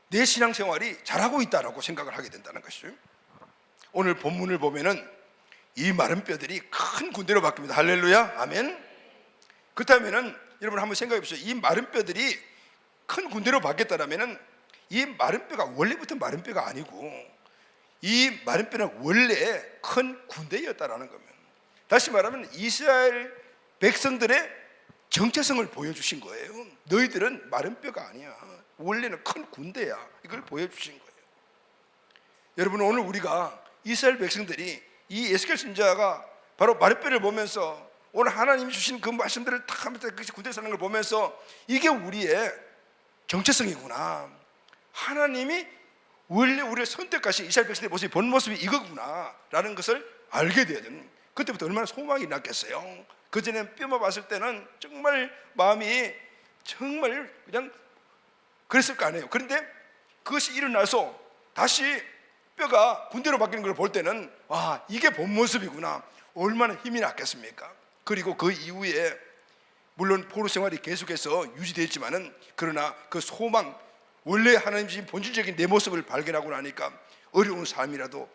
내 신앙생활이 잘하고 있다라고 생각을 하게 된다는 것이죠. 오늘 본문을 보면은 이 마른 뼈들이 큰 군대로 바뀝니다. 할렐루야, 아멘. 그렇다면은 여러분 한번 생각해 보세요. 이 마른 뼈들이 큰 군대로 바뀌었다면은 이 마른 뼈가 원래부터 마른 뼈가 아니고 이 마른 뼈는 원래 큰 군대였다라는 겁니다. 다시 말하면 이스라엘 백성들의 정체성을 보여주신 거예요. 너희들은 마른 뼈가 아니야. 원래는 큰 군대야. 이걸 보여주신 거예요. 여러분 오늘 우리가 이스라엘 백성들이 이 에스겔 선지자가 바로 마른 뼈를 보면서 오늘 하나님이 주신 그 말씀들을 탁 하면서 그 군대 사는 걸 보면서 이게 우리의 정체성이구나. 하나님이 원래 우리를 선택하신 이스라엘 백성들의 모습이 본 모습이 이거구나 라는 것을 알게 돼야 되는. 그때부터 얼마나 소망이 났겠어요. 그전에 뼈만 봤을 때는 정말 마음이 정말 그냥 그랬을 거 아니에요. 그런데 그것이 일어나서 다시 뼈가 군대로 바뀌는 걸 볼 때는 아, 이게 본 모습이구나. 얼마나 힘이 났겠습니까? 그리고 그 이후에 물론 포로 생활이 계속해서 유지됐지만은 그러나 그 소망, 원래 하나님 주신 본질적인 내 모습을 발견하고 나니까 어려운 삶이라도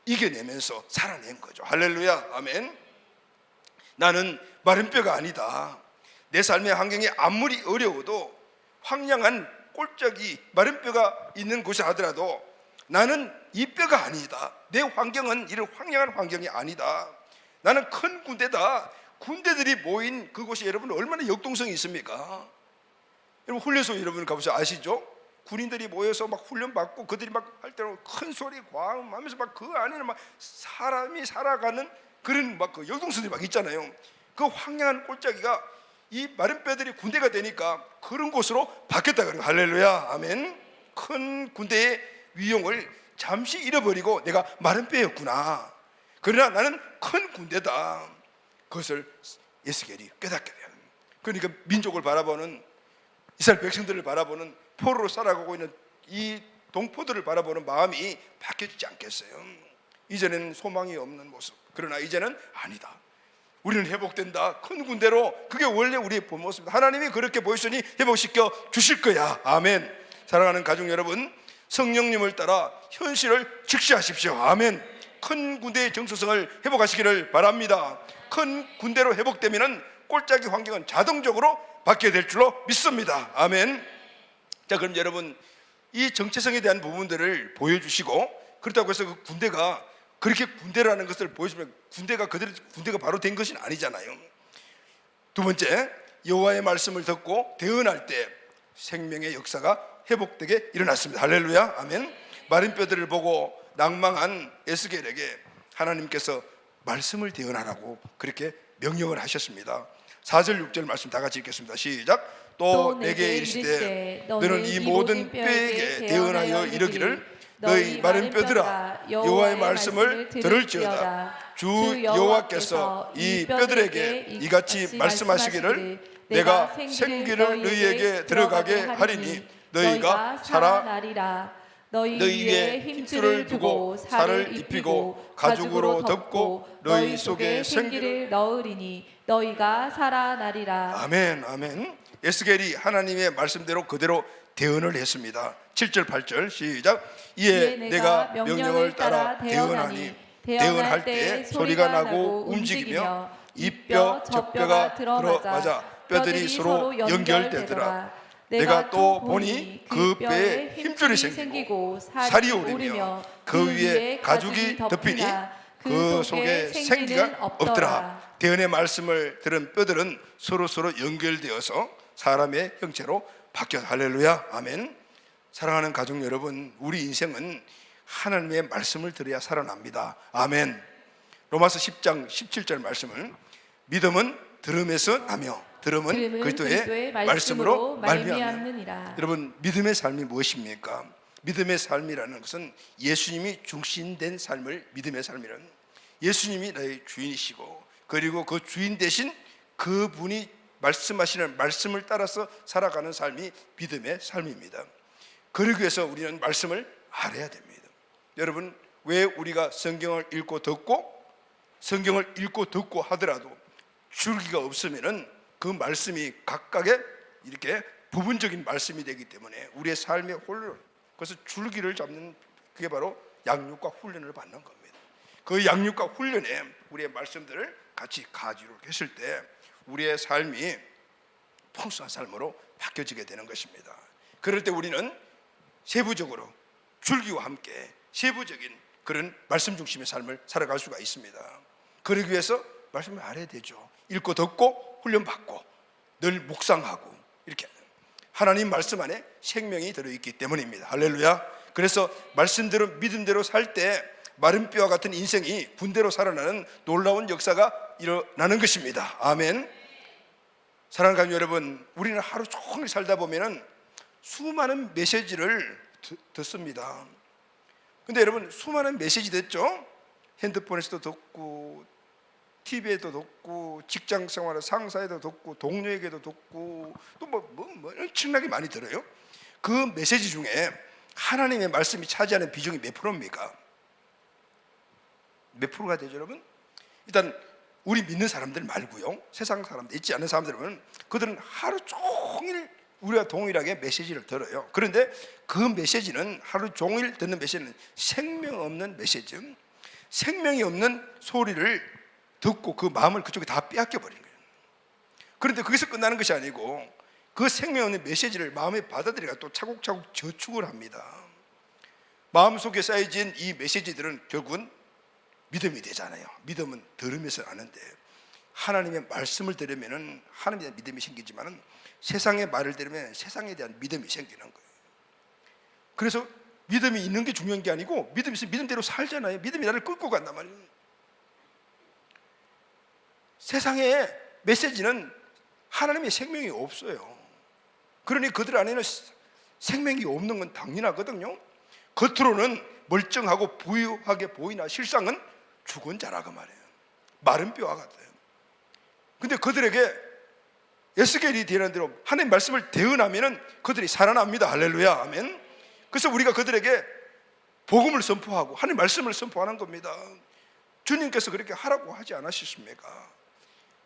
이겨내면서 살아낸 거죠. 할렐루야, 아멘. 나는 마른 뼈가 아니다. 내 삶의 환경이 아무리 어려워도 황량한 꼴짝이 마른 뼈가 있는 곳이 하더라도 나는 이 뼈가 아니다. 내 환경은 이런 황량한 환경이 아니다. 나는 큰 군대다. 군대들이 모인 그곳이 여러분 얼마나 역동성이 있습니까? 여러분 훈련소 여러분 가보세요. 아시죠? 군인들이 모여서 막 훈련받고 그들이 막 할 때는 큰 소리 광 하면서 막 그 안에는 막 사람이 살아가는 그런 막 그 역동성들이 막 있잖아요. 그 황량한 꼴짜기가 이 마른 뼈들이 군대가 되니까 그런 곳으로 바뀌었다 그래요. 할렐루야, 아멘. 큰 군대의 위용을 잠시 잃어버리고 내가 마른 뼈였구나. 그러나 나는 큰 군대다. 그것을 에스겔이 깨닫게 돼요. 그러니까 민족을 바라보는 이스라엘 백성들을 바라보는 포로로 살아가고 있는 이 동포들을 바라보는 마음이 바뀌지 않겠어요? 이제는 소망이 없는 모습. 그러나 이제는 아니다. 우리는 회복된다. 큰 군대로. 그게 원래 우리의 본 모습입니다. 하나님이 그렇게 보였으니 회복시켜 주실 거야. 아멘. 사랑하는 가족 여러분, 성령님을 따라 현실을 직시하십시오. 아멘. 큰 군대의 정체성을 회복하시기를 바랍니다. 큰 군대로 회복되면 꼴짜기 환경은 자동적으로 바뀌게 될 줄로 믿습니다. 아멘. 자, 그럼 여러분 이 정체성에 대한 부분들을 보여주시고, 그렇다고 해서 그 군대가 그렇게 군대라는 것을 보여주면 군대가 바로 된 것은 아니잖아요. 두 번째, 여호와의 말씀을 듣고 대언할 때 생명의 역사가 회복되게 일어났습니다. 할렐루야, 아멘. 마른 뼈들을 보고 낭망한 에스겔에게 하나님께서 말씀을 대언하라고 그렇게 명령을 하셨습니다. 4절 6절 말씀 다 같이 읽겠습니다. 시작. 또 내게 이르시되 너는 이 모든 뼈에게 대언하여 이르기를 너희 마른 뼈들아 여호와의 말씀을 들을지어다. 주 여호와께서 이 뼈들에게 이같이 말씀하시기를 내가 생기를 너희에게 들어가게 하리니 너희가 살아나리라. 너희 위에 힘줄을 두고 살을 입히고 가죽으로 덮고 너희 속에 생기를 넣으리니 너희가 살아나리라. 아멘, 아멘. 에스겔이 하나님의 말씀대로 그대로 대언을 했습니다. 7절 8절 시작. 이에 내가 명령을 따라 대언하니 대언할 때 소리가 나고 움직이며 이 뼈 저 뼈가 들어맞아 뼈들이 서로 연결되더라. 내가 또 보니 그 뼈에 힘줄이 생기고 살이 오르며 그 위에 가죽이 덮이니 그 속에 생기가 없더라. 대언의 말씀을 들은 뼈들은 서로 연결되어서 사람의 형체로 바뀌어. 할렐루야, 아멘. 사랑하는 가족 여러분, 우리 인생은 하나님의 말씀을 들어야 살아납니다. 아멘. 로마서 10장 17절 말씀을, 믿음은 들음에서 나며 들음은 그리스도의 말씀으로 말미암느니라. 여러분, 믿음의 삶이 무엇입니까? 믿음의 삶이라는 것은 예수님이 중심된 삶을 믿음의 삶이라는, 예수님이 나의 주인이시고 그리고 그 주인 대신 그분이 말씀하시는 말씀을 따라서 살아가는 삶이 믿음의 삶입니다. 그러기 위해서 우리는 말씀을 알아야 됩니다. 여러분, 왜 우리가 성경을 읽고 듣고 하더라도 줄기가 없으면은 그 말씀이 각각의 이렇게 부분적인 말씀이 되기 때문에 우리의 삶의 혼란, 그래서 줄기를 잡는, 그게 바로 양육과 훈련을 받는 겁니다. 그 양육과 훈련에 우리의 말씀들을 같이 가지로 했을 때 우리의 삶이 풍성한 삶으로 바뀌어지게 되는 것입니다. 그럴 때 우리는 세부적으로 줄기와 함께 세부적인 그런 말씀 중심의 삶을 살아갈 수가 있습니다. 그러기 위해서 말씀을 알아야 되죠. 읽고 듣고 훈련받고 늘 묵상하고, 이렇게 하나님 말씀 안에 생명이 들어있기 때문입니다. 할렐루야. 그래서 말씀대로 믿음대로 살 때 마른 뼈와 같은 인생이 군대로 살아나는 놀라운 역사가 일어나는 것입니다. 아멘. 사랑하는 가족 여러분, 우리는 하루 종일 살다 보면은 수많은 메시지를 듣습니다. 근데 여러분, 수많은 메시지 듣죠? 핸드폰에서도 듣고, TV에도 듣고, 직장 생활의 상사에도 듣고, 동료에게도 듣고, 또 엄청나게 많이 들어요. 그 메시지 중에 하나님의 말씀이 차지하는 비중이 몇 프로입니까? 몇 프로가 되죠, 여러분? 일단 우리 믿는 사람들 말고요, 세상 사람들, 있지 않은 사람들은 그들은 하루 종일 우리가 동일하게 메시지를 들어요. 그런데 그 메시지는, 하루 종일 듣는 메시지는 생명 없는 메시지, 생명이 없는 소리를 듣고 그 마음을 그쪽에 다 빼앗겨 버린 거예요. 그런데 거기서 끝나는 것이 아니고 그 생명 없는 메시지를 마음에 받아들이가 또 차곡차곡 저축을 합니다. 마음속에 쌓여진 이 메시지들은 결국은 믿음이 되잖아요. 믿음은 들으면서 아는데, 하나님의 말씀을 들으면 하나님에 대한 믿음이 생기지만 세상의 말을 들으면 세상에 대한 믿음이 생기는 거예요. 그래서 믿음이 있는 게 중요한 게 아니고, 믿음이 있으면 믿음대로 살잖아요. 믿음이 나를 끌고 간단 말이에요. 세상의 메시지는 하나님의 생명이 없어요. 그러니 그들 안에는 생명이 없는 건 당연하거든요. 겉으로는 멀쩡하고 부유하게 보이나 실상은 죽은 자라고 말해요. 마른 뼈와 같아요. 근데 그들에게 에스겔이 대언한 대로 하나님 말씀을 대언하면은 그들이 살아납니다. 할렐루야, 아멘. 그래서 우리가 그들에게 복음을 선포하고 하나님 말씀을 선포하는 겁니다. 주님께서 그렇게 하라고 하지 않으셨습니까?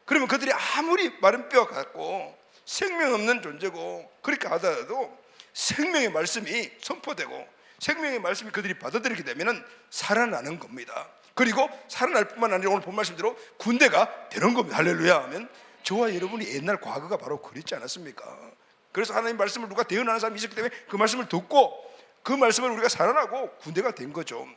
그러면 그들이 아무리 마른 뼈 같고 생명 없는 존재고 그렇게 하더라도 생명의 말씀이 선포되고 생명의 말씀이 그들이 받아들이게 되면 살아나는 겁니다. 그리고 살아날 뿐만 아니라 오늘 본 말씀대로 군대가 되는 겁니다. 할렐루야 하면, 저와 여러분이 옛날 과거가 바로 그랬지 않았습니까? 그래서 하나님 말씀을 누가 대언하는 사람이 있었기 때문에 그 말씀을 듣고 그 말씀을 우리가 살아나고 군대가 된 거죠.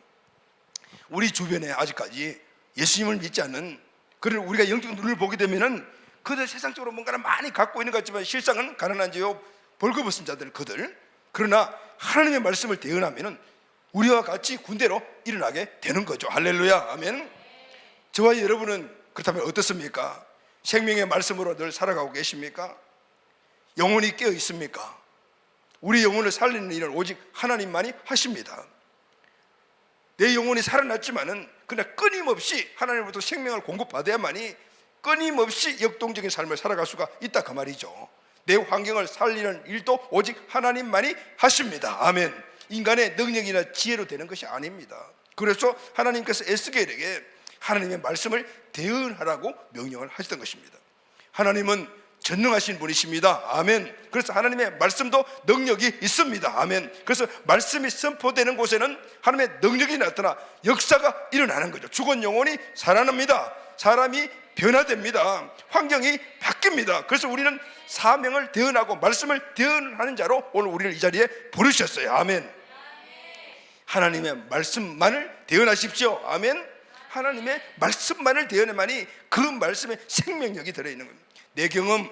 우리 주변에 아직까지 예수님을 믿지 않는, 그런 우리가 영적 눈을 보게 되면은 그들 세상적으로 뭔가를 많이 갖고 있는 것 같지만 실상은 가난한 자요 벌거벗은 자들, 그들. 그러나 하나님의 말씀을 대언하면은 우리와 같이 군대로 일어나게 되는 거죠. 할렐루야, 아멘. 저와 여러분은 그렇다면 어떻습니까? 생명의 말씀으로 늘 살아가고 계십니까? 영혼이 깨어 있습니까? 우리 영혼을 살리는 일은 오직 하나님만이 하십니다. 내 영혼이 살아났지만은 그러나 끊임없이 하나님으로부터 생명을 공급받아야만이 끊임없이 역동적인 삶을 살아갈 수가 있다, 그 말이죠. 내 환경을 살리는 일도 오직 하나님만이 하십니다. 아멘. 인간의 능력이나 지혜로 되는 것이 아닙니다. 그래서 하나님께서 에스겔에게 하나님의 말씀을 대언하라고 명령을 하셨던 것입니다. 하나님은 전능하신 분이십니다. 아멘. 그래서 하나님의 말씀도 능력이 있습니다. 아멘. 그래서 말씀이 선포되는 곳에는 하나님의 능력이 나타나 역사가 일어나는 거죠. 죽은 영혼이 살아납니다. 사람이 변화됩니다. 환경이 바뀝니다. 그래서 우리는 사명을 대언하고 말씀을 대언하는 자로 오늘 우리를 이 자리에 부르셨어요. 아멘. 하나님의 말씀만을 대언하십시오. 아멘. 하나님의 말씀만을 대언해만이 그 말씀에 생명력이 들어있는 겁니다. 내 경험,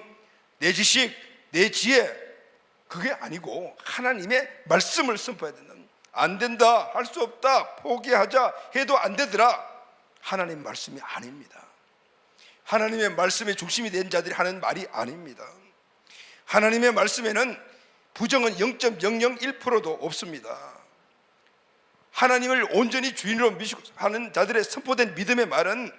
내 지식, 내 지혜, 그게 아니고 하나님의 말씀을 선포해야 된다. 안 된다, 할 수 없다, 포기하자 해도 안 되더라, 하나님 말씀이 아닙니다. 하나님의 말씀의 중심이 된 자들이 하는 말이 아닙니다. 하나님의 말씀에는 부정은 0.001%도 없습니다. 하나님을 온전히 주인으로 믿고 하는 자들의 선포된 믿음의 말은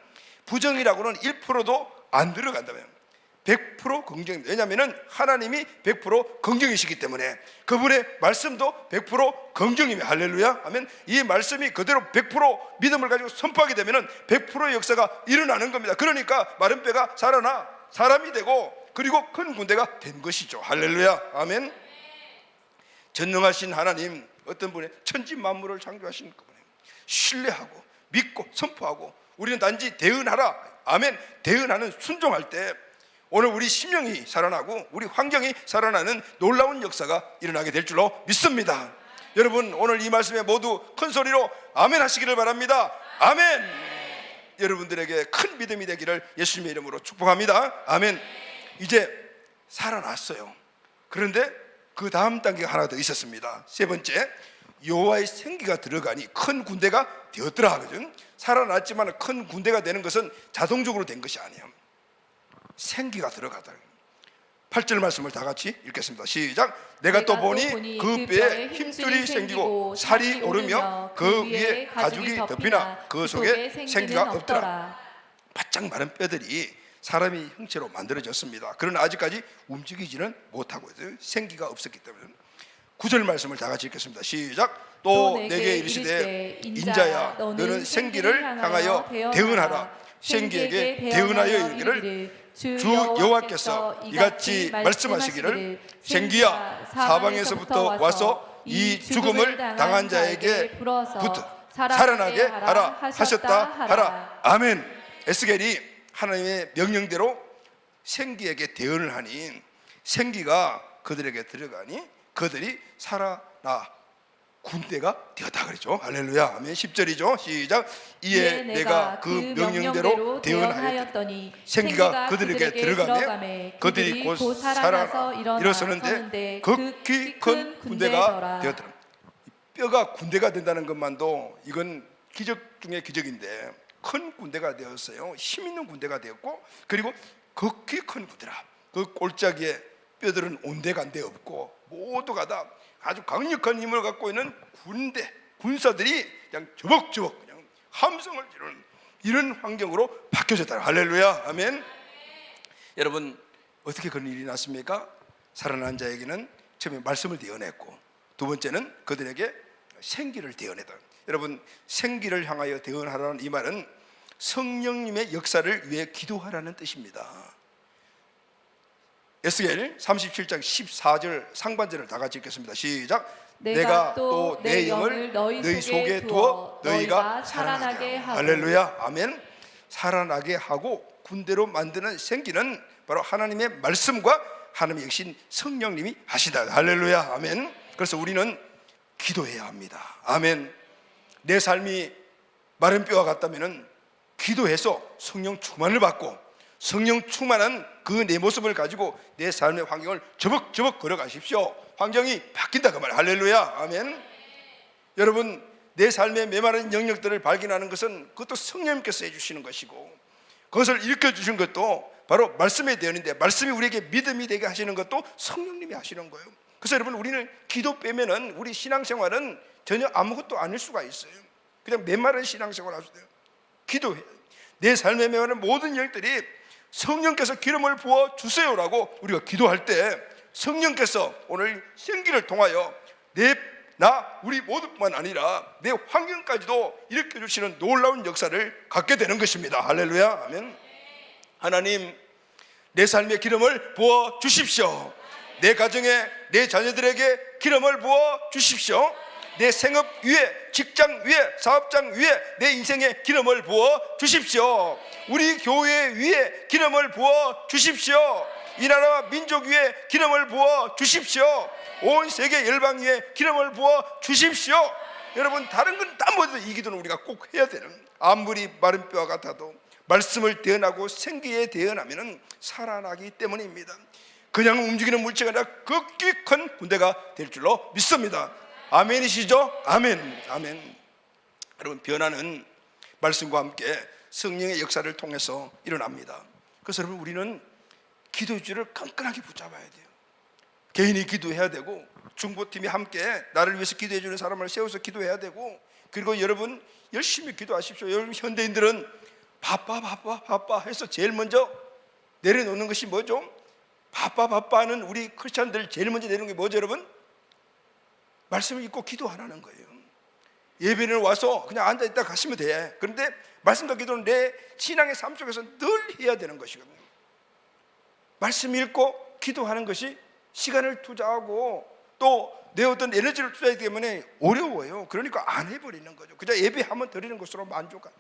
부정이라고는 1%도 안 들어간다면 100% 긍정입니다. 왜냐하면 하나님이 100% 긍정이시기 때문에 그분의 말씀도 100% 긍정입니다. 할렐루야. 하면 이 말씀이 그대로 100% 믿음을 가지고 선포하게 되면 100%의 역사가 일어나는 겁니다. 그러니까 마른 뼈가 살아나 사람이 되고 그리고 큰 군대가 된 것이죠. 할렐루야. 아멘. 전능하신 하나님, 어떤 분의 천지 만물을 창조하신 그분을 신뢰하고 믿고 선포하고 우리는 단지 대응하라. 아멘. 대응하는 순종할 때 오늘 우리 심령이 살아나고 우리 환경이 살아나는 놀라운 역사가 일어나게 될 줄로 믿습니다. 여러분, 오늘 이 말씀에 모두 큰 소리로 아멘 하시기를 바랍니다. 아멘. 여러분들에게 큰 믿음이 되기를 예수님의 이름으로 축복합니다. 아멘. 이제 살아났어요. 그런데 그 다음 단계가 하나 더 있었습니다. 세 번째, 여호와의 생기가 들어가니 큰 군대가 되었더라 하거든. 살아났지만 큰 군대가 되는 것은 자동적으로 된 것이 아니에요. 생기가 들어가다. 8절 말씀을 다 같이 읽겠습니다. 시작. 내가 또 보니 그 뼈에 힘줄이 생기고 살이 오르며 그 위에 가죽이 덮이나 그 속에 생기가 없더라. 바짝 마른 뼈들이 사람이 형체로 만들어졌습니다. 그러나 아직까지 움직이지는 못하고 있어요. 생기가 없었기 때문에. 9절 말씀을 다 같이 읽겠습니다. 시작. 또 내게 이르시되 인자야 너는 생기를 향하여 대응하라. 생기에게 대응하여 이르기를 주 여호와께서 이같이 말씀하시기를 생기야 사방에서부터 와서 이 죽음을 당한 자에게 부터 살아나게 하라 하셨다 하라. 아멘. 에스겔이 하나님의 명령대로 생기에게 대언을 하니 생기가 그들에게 들어가니 그들이 살아나 군대가 되었다 그랬죠. 할렐루야. 아멘. 10절이죠. 시작. 이에 내가 그 명령대로 대언하였더니 생기가 그들에게 들어가매 그들이 곧 살아나 일어서는데 극히 큰 군대가 되었더라. 뼈가 군대가 된다는 것만도 이건 기적 중에 기적인데 큰 군대가 되었어요. 힘 있는 군대가 되었고 그리고 극히 큰 군대라. 그 골짜기에 뼈들은 온데간데 없고 모두가 다 아주 강력한 힘을 갖고 있는 군사들이 그냥 저벅저벅 그냥 함성을 지르는 이런 환경으로 바뀌어졌다. 할렐루야. 아멘. 여러분, 어떻게 그런 일이 났습니까? 살아난 자에게는 처음에 말씀을 대언했고 두 번째는 그들에게 생기를 대언했다. 여러분, 생기를 향하여 대언하라는 이 말은 성령님의 역사를 위해 기도하라는 뜻입니다. 에스겔 37장 14절 상반절을 다 같이 읽겠습니다. 시작. 내가 또 내 영을 너희 속에 두어 너희가 살아나게 하고. 할렐루야. 아멘. 살아나게 하고 군대로 만드는 생기는 바로 하나님의 말씀과 하나님의 역신 성령님이 하시다. 할렐루야. 아멘. 그래서 우리는 기도해야 합니다. 아멘. 내 삶이 마른 뼈와 같다면 기도해서 성령 충만을 받고 성령 충만한 그 내 모습을 가지고 내 삶의 환경을 저벅저벅 걸어가십시오. 환경이 바뀐다 그 말. 할렐루야. 아멘. 여러분, 내 삶의 메마른 영역들을 발견하는 것은 그것도 성령님께서 해주시는 것이고 그것을 일으켜주신 것도 바로 말씀의 대언인데 말씀이 우리에게 믿음이 되게 하시는 것도 성령님이 하시는 거예요. 그래서 여러분, 우리는 기도 빼면은 우리 신앙생활은 전혀 아무것도 아닐 수가 있어요. 그냥 메마른 신앙생활 하셔도 돼요. 기도해. 내 삶의 메마른 모든 영역들이 성령께서 기름을 부어 주세요라고 우리가 기도할 때 성령께서 오늘 생기를 통하여 우리 모두뿐만 아니라 내 환경까지도 일으켜 주시는 놀라운 역사를 갖게 되는 것입니다. 할렐루야. 아멘. 하나님, 내 삶에 기름을 부어 주십시오. 내 가정에 내 자녀들에게 기름을 부어 주십시오. 내 생업 위에, 직장 위에, 사업장 위에 내 인생에 기름을 부어 주십시오. 우리 교회 위에 기름을 부어 주십시오. 이 나라와 민족 위에 기름을 부어 주십시오. 온 세계 열방 위에 기름을 부어 주십시오. 여러분, 다른 건 다 못해도 이 기도는 우리가 꼭 해야 되는, 아무리 마른 뼈와 같아도 말씀을 대언하고 생기에 대언하면 살아나기 때문입니다. 그냥 움직이는 물체가 아니라 극히 큰 군대가 될 줄로 믿습니다. 아멘이시죠? 아멘. 아멘. 여러분, 변화는 말씀과 함께 성령의 역사를 통해서 일어납니다. 그래서 여러분, 우리는 기도의 줄을 끈끈하게 붙잡아야 돼요. 개인이 기도해야 되고, 중보팀이 함께 나를 위해서 기도해 주는 사람을 세워서 기도해야 되고, 그리고 여러분 열심히 기도하십시오. 여러분, 현대인들은 바빠 해서 제일 먼저 내려놓는 것이 뭐죠? 바빠는 우리 크리스찬들 제일 먼저 내놓는 게 뭐죠, 여러분? 말씀을 읽고 기도 안 하는 거예요. 예배는 와서 그냥 앉아있다 가시면 돼. 그런데 말씀과 기도는 내 신앙의 삶 속에서 늘 해야 되는 것이거든요. 말씀 읽고 기도하는 것이 시간을 투자하고 또 내 어떤 에너지를 투자하기 때문에 어려워요. 그러니까 안 해버리는 거죠. 그저 예배하면 드리는 것으로 만족하는.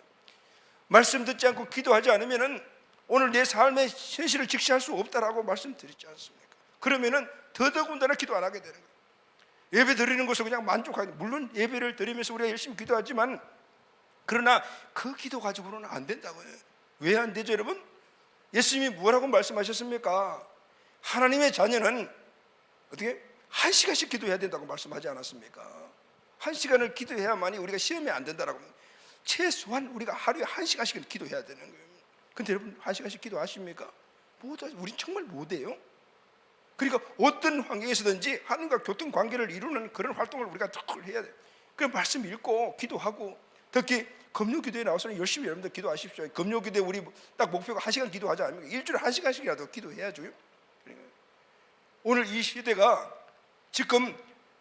말씀 듣지 않고 기도하지 않으면 오늘 내 삶의 현실을 직시할 수 없다라고 말씀드리지 않습니까? 그러면은 더더군다나 기도 안 하게 되는 거예요. 예배 드리는 것을 그냥 만족하게. 물론 예배를 드리면서 우리가 열심히 기도하지만, 그러나 그 기도 가지고는 안 된다고요. 왜 안 되죠, 여러분? 예수님이 뭐라고 말씀하셨습니까? 하나님의 자녀는 어떻게 1시간씩 기도해야 된다고 말씀하지 않았습니까? 1시간을 기도해야만이 우리가 시험에 안 된다라고. 최소한 우리가 하루에 1시간씩은 기도해야 되는 거예요. 근데 여러분, 1시간씩 기도하십니까? 못하죠. 우린 정말 못해요. 그러니까 어떤 환경에서든지 하나님과 교통 관계를 이루는 그런 활동을 우리가 늘 해야 돼요. 그럼 말씀 읽고 기도하고, 특히 금요기도에 나와서는 열심히 여러분들 기도하십시오. 금요기도에 우리 딱 목표가 1시간 기도하지 않습니까? 일주일에 1시간씩이라도 기도해야죠. 오늘 이 시대가 지금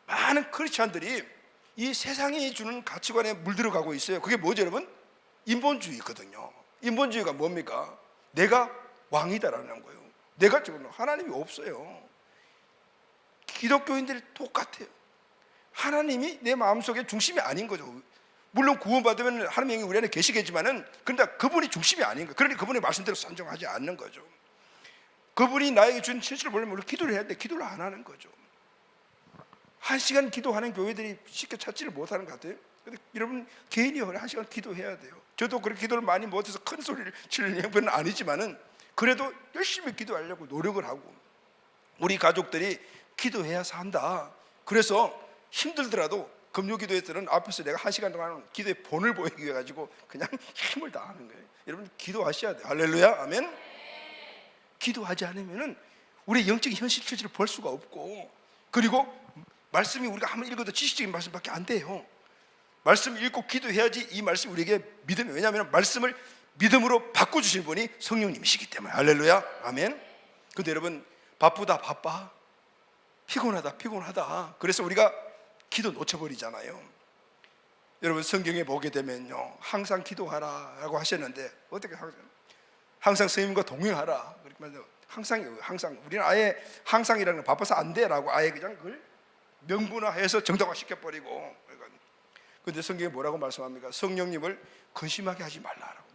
많은 크리스찬들이 이 세상이 주는 가치관에 물들어가고 있어요. 그게 뭐죠, 여러분? 인본주의거든요. 인본주의가 뭡니까? 내가 왕이다라는 거예요. 내가 지금 하나님이 없어요. 기독교인들이 똑같아요. 하나님이 내 마음속에 중심이 아닌 거죠. 물론 구원받으면 하나님이 우리 안에 계시겠지만은, 그런데 그분이 중심이 아닌 거예요. 그러니 그분의 말씀대로 산정하지 않는 거죠. 그분이 나에게 준 현실을 보려면 우리 기도를 해야 돼. 기도를 안 하는 거죠. 1시간 기도하는 교회들이 쉽게 찾지를 못하는 것 같아요. 근데 여러분, 개인이 1시간 기도해야 돼요. 저도 그렇게 기도를 많이 못해서 큰 소리를 치는 형편은 아니지만은, 그래도 열심히 기도하려고 노력을 하고, 우리 가족들이 기도해야 산다. 그래서 힘들더라도 금요기도에서는 앞에서 내가 1시간 동안 기도의 본을 보이기 위해 가지고 그냥 힘을 다하는 거예요. 여러분, 기도하셔야 돼요. 할렐루야, 아멘. 기도하지 않으면은 우리 영적인 현실을 볼 수가 없고, 그리고 말씀이 우리가 한번 읽어도 지식적인 말씀밖에 안 돼요. 말씀 읽고 기도해야지 이 말씀이 우리에게 믿음이. 왜냐하면 말씀을 믿음으로 바꿔주실 분이 성령님이시기 때문에. 할렐루야, 아멘. 근데 여러분, 바빠, 피곤하다. 그래서 우리가 기도 놓쳐버리잖아요. 여러분, 성경에 보게 되면요, 항상 기도하라라고 하셨는데, 어떻게 항상 선생님과 동행하라. 항상 우리는 아예 항상이라는 건 바빠서 안 돼라고 아예 그냥 그걸 명분화해서 정당화 시켜버리고. 그런데 성경에 뭐라고 말씀합니까? 성령님을 근심하게 하지 말라라고.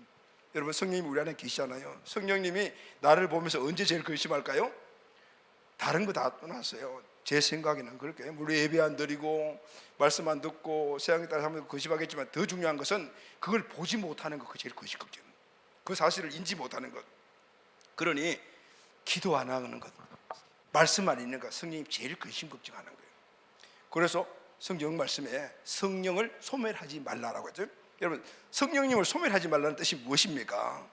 여러분, 성령님이 우리 안에 계시잖아요. 성령님이 나를 보면서 언제 제일 근심할까요? 다른 거 다 떠났어요. 제 생각에는 그렇게, 물론 예배 안 드리고 말씀 안 듣고 세상에 따라 하면 근심하겠지만, 더 중요한 것은 그걸 보지 못하는 것, 그게 제일 근심 걱정. 그 사실을 인지 못하는 것. 그러니 기도 안 하는 것, 말씀 안 읽는 것, 성령이 제일 근심 걱정하는 거예요. 그래서 성경 말씀에 성령을 소멸하지 말라라고 했죠. 여러분, 성령님을 소멸하지 말라는 뜻이 무엇입니까?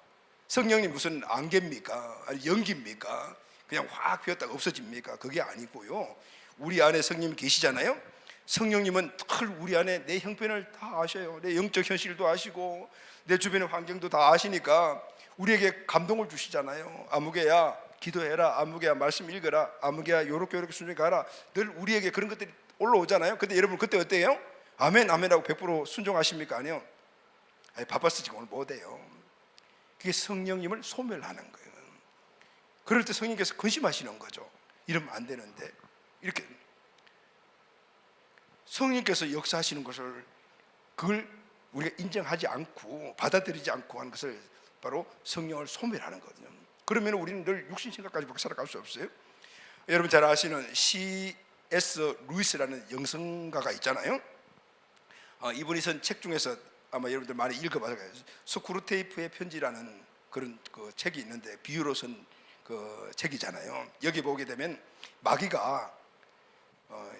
성령님 무슨 안개입니까? 아니 연기입니까? 그냥 확 피었다가 없어집니까? 그게 아니고요, 우리 안에 성령님이 계시잖아요. 성령님은 늘 우리 안에 내 형편을 다 아셔요. 내 영적 현실도 아시고 내 주변의 환경도 다 아시니까 우리에게 감동을 주시잖아요. 아무개야 기도해라, 아무개야 말씀 읽어라, 아무개야 요렇게 순종해 가라. 늘 우리에게 그런 것들이 올라오잖아요. 근데 여러분, 그때 어때요? 아멘 아멘하고 100% 순종하십니까? 아니요. 아니, 바빴어 지금 오늘 못해요. 그게 성령님을 소멸하는 거예요. 그럴 때 성령님께서 근심하시는 거죠. 이러면 안 되는데. 이렇게 성령께서 역사하시는 것을 그걸 우리가 인정하지 않고 받아들이지 않고 하는 것을 바로 성령을 소멸하는 거거든요. 그러면 우리는 늘 육신 생각까지 밖에 살아갈 수 없어요. 여러분 잘 아시는 C.S. 루이스라는 영성가가 있잖아요. 이분이 쓴 책 중에서 아마 여러분들 많이 읽어봤을 거예요. 스크루테이프의 편지라는 그런 그 책이 있는데 비유로 쓴 그 책이잖아요. 여기 보게 되면 마귀가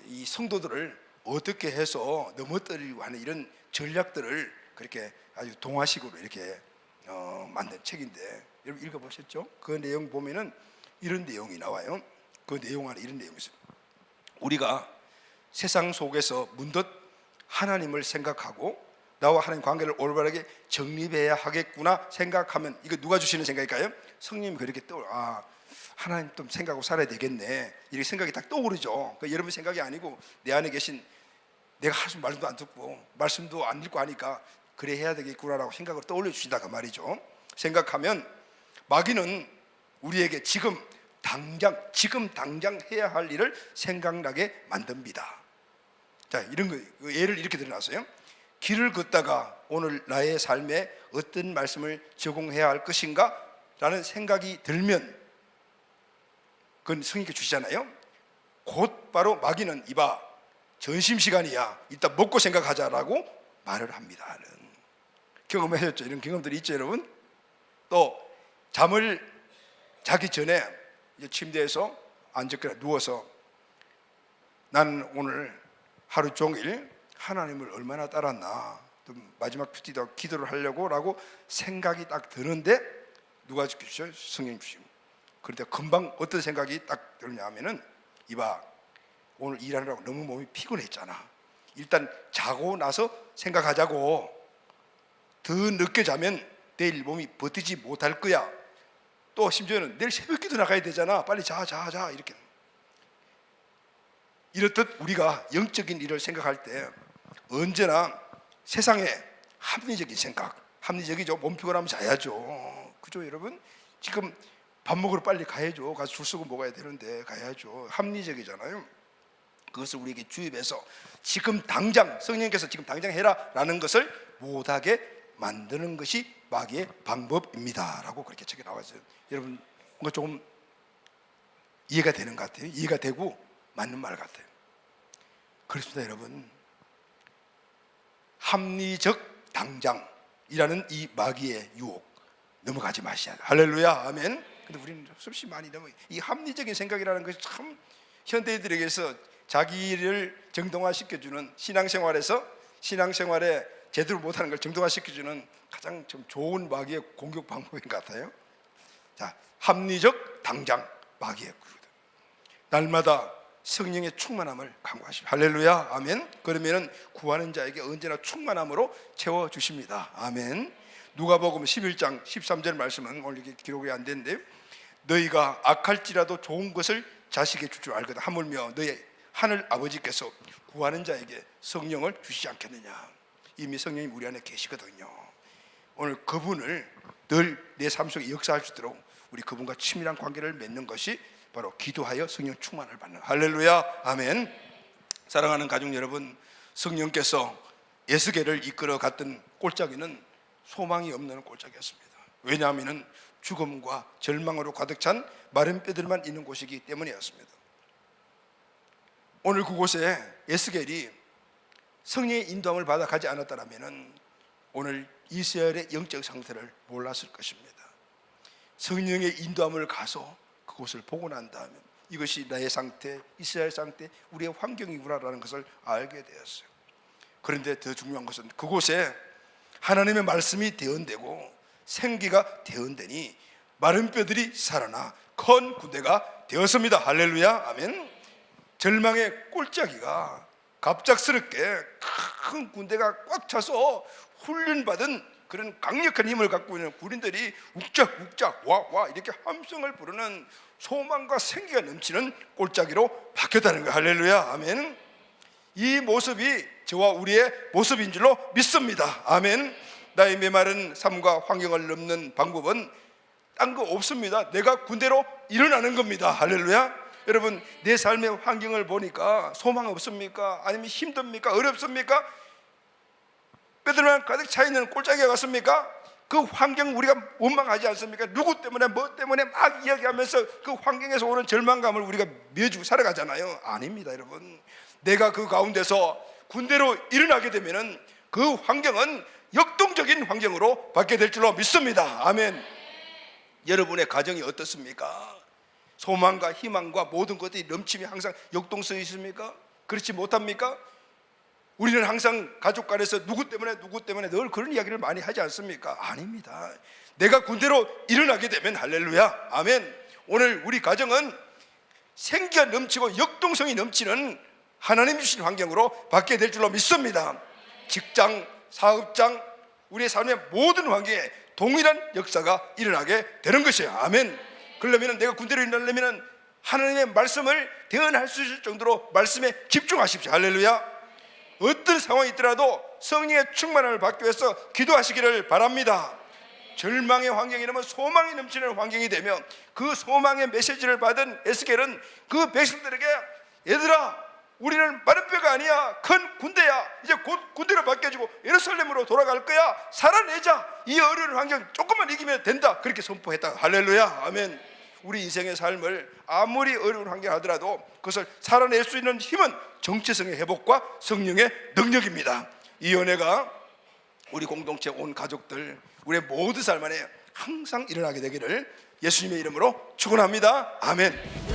이 성도들을 어떻게 해서 넘어뜨리고 하는 이런 전략들을 그렇게 아주 동화식으로 이렇게 만든 책인데 여러분 읽어보셨죠? 그 내용 보면은 이런 내용이 나와요. 그 내용 안에 이런 내용이 있어요. 우리가 세상 속에서 문득 하나님을 생각하고 나와 하나님 관계를 올바르게 정립해야 하겠구나 생각하면, 이거 누가 주시는 생각일까요? 성령님이 그렇게 하나님 좀 생각하고 살아야 되겠네, 이렇게 생각이 딱 떠오르죠. 그 여러분 생각이 아니고 내 안에 계신, 내가 하신 말씀도 안 듣고 말씀도 안 읽고 하니까 그래 해야 되겠구나라고 생각을 떠올려 주신다 그 말이죠. 생각하면 마귀는 우리에게 지금 당장 해야 할 일을 생각나게 만듭니다. 자, 이런 거 예를 이렇게 들어놨어요. 길을 걷다가 오늘 나의 삶에 어떤 말씀을 적용해야 할 것인가 라는 생각이 들면, 그건 성령께 주시잖아요. 곧바로 마귀는 이봐, 점심시간이야, 이따 먹고 생각하자라고 말을 합니다. 경험하셨죠? 이런 경험들이 있죠 여러분? 또 잠을 자기 전에 침대에서 앉았거나 누워서 나는 오늘 하루 종일 하나님을 얼마나 따랐나, 또 마지막 푸티도 기도를 하려고 라고 생각이 딱 드는데 누가 주시죠? 성령 주시고. 그런데 금방 어떤 생각이 딱 들냐 하면은, 이봐, 오늘 일하느라고 너무 몸이 피곤했잖아, 일단 자고 나서 생각하자고, 더 늦게 자면 내일 몸이 버티지 못할 거야, 또 심지어는 내일 새벽기도 나가야 되잖아, 빨리 자 이렇게. 이렇듯 우리가 영적인 일을 생각할 때 언제나 세상에 합리적인 생각, 합리적이죠. 몸 피곤하면 자야죠, 그죠 여러분? 지금 밥 먹으러 빨리 가야죠, 가서 줄 서고 먹어야 되는데 가야죠, 합리적이잖아요. 그것을 우리에게 주입해서 지금 당장, 성령께서 지금 당장 해라 라는 것을 못하게 만드는 것이 마귀의 방법입니다 라고 그렇게 책에 나와있어요. 여러분 뭔가 조금 이해가 되는 것 같아요. 이해가 되고 맞는 말 같아요. 그렇습니다 여러분. 합리적 당장이라는 이 마귀의 유혹 넘어가지 마셔야 돼요. 할렐루야, 아멘. 근데 우리는 수없이 많이 이 합리적인 생각이라는 것이 참 현대인들에게서 자기를 정당화시켜주는, 신앙생활에 제대로 못하는 걸 정당화시켜주는 가장 좀 좋은 마귀의 공격 방법인 것 같아요. 자, 합리적 당장, 마귀의 구루다. 날마다 성령의 충만함을 간구하십시오. 할렐루야, 아멘. 그러면은 구하는 자에게 언제나 충만함으로 채워주십니다. 아멘. 누가복음 11장 13절 말씀은 오늘 이렇게 기록이 안 되는데, 너희가 악할지라도 좋은 것을 자식에게 줄 줄 알거든, 하물며 너희 하늘 아버지께서 구하는 자에게 성령을 주시지 않겠느냐. 이미 성령이 우리 안에 계시거든요. 오늘 그분을 늘 내 삶 속에 역사할 수 있도록 우리 그분과 친밀한 관계를 맺는 것이 바로 기도하여 성령 충만을 받는, 할렐루야, 아멘. 사랑하는 가족 여러분, 성령께서 에스겔을 이끌어 갔던 꼴짜기는 소망이 없는 꼴짜기였습니다. 왜냐하면 죽음과 절망으로 가득 찬 마른 뼈들만 있는 곳이기 때문이었습니다. 오늘 그곳에 에스겔이 성령의 인도함을 받아 가지 않았다면 오늘 이스라엘의 영적 상태를 몰랐을 것입니다. 성령의 인도함을 가서 그곳을 보고 난 다음에 이것이 나의 상태, 이스라엘 상태, 우리의 환경이구나라는 것을 알게 되었어요. 그런데 더 중요한 것은 그곳에 하나님의 말씀이 대언되고 생기가 대언되니 마른 뼈들이 살아나 큰 군대가 되었습니다. 할렐루야, 아멘. 절망의 꼴짜기가 갑작스럽게 큰 군대가 꽉 차서 훈련받은 그런 강력한 힘을 갖고 있는 군인들이 욱작욱작 와 이렇게 함성을 부르는 소망과 생기가 넘치는 꼴짜기로 바뀌었다는 거예요. 할렐루야, 아멘. 이 모습이 저와 우리의 모습인 줄로 믿습니다. 아멘. 나의 메마른 삶과 환경을 넘는 방법은 딴 거 없습니다. 내가 군대로 일어나는 겁니다. 할렐루야. 여러분, 내 삶의 환경을 보니까 소망 없습니까? 아니면 힘듭니까? 어렵습니까? 뼈들만 가득 차 있는 꼴짝이가 같습니까? 그 환경 우리가 원망하지 않습니까? 누구 때문에 뭐 때문에 막 이야기하면서 그 환경에서 오는 절망감을 우리가 메주고 살아가잖아요. 아닙니다, 여러분. 내가 그 가운데서 군대로 일어나게 되면은 그 환경은 역동적인 환경으로 바뀌게 될 줄로 믿습니다. 아멘. 여러분의 가정이 어떻습니까? 소망과 희망과 모든 것들이 넘침이 항상 역동성이 있습니까? 그렇지 못합니까? 우리는 항상 가족 간에서 누구 때문에 늘 그런 이야기를 많이 하지 않습니까? 아닙니다. 내가 군대로 일어나게 되면 할렐루야, 아멘. 오늘 우리 가정은 생기가 넘치고 역동성이 넘치는 하나님 주신 환경으로 바뀌게 될 줄로 믿습니다. 직장, 사업장, 우리의 삶의 모든 환경에 동일한 역사가 일어나게 되는 것이에요. 아멘. 그러려면 내가 군대로 일어나려면 하나님의 말씀을 대언할 수 있을 정도로 말씀에 집중하십시오. 할렐루야. 어떤 상황이 있더라도 성령의 충만함을 받기 위해서 기도하시기를 바랍니다. 절망의 환경이라면 소망이 넘치는 환경이 되면 그 소망의 메시지를 받은 에스겔은 그 백성들에게 얘들아, 우리는 마른 뼈가 아니야, 큰 군대야. 이제 곧 군대로 바뀌어지고 예루살렘으로 돌아갈 거야. 살아내자. 이 어려운 환경 조금만 이기면 된다. 그렇게 선포했다. 할렐루야, 아멘. 우리 인생의 삶을 아무리 어려운 환경 하더라도 그것을 살아낼 수 있는 힘은 정체성의 회복과 성령의 능력입니다. 이 은혜가 우리 공동체 온 가족들, 우리의 모든 삶 안에 항상 일어나게 되기를 예수님의 이름으로 축원합니다. 아멘.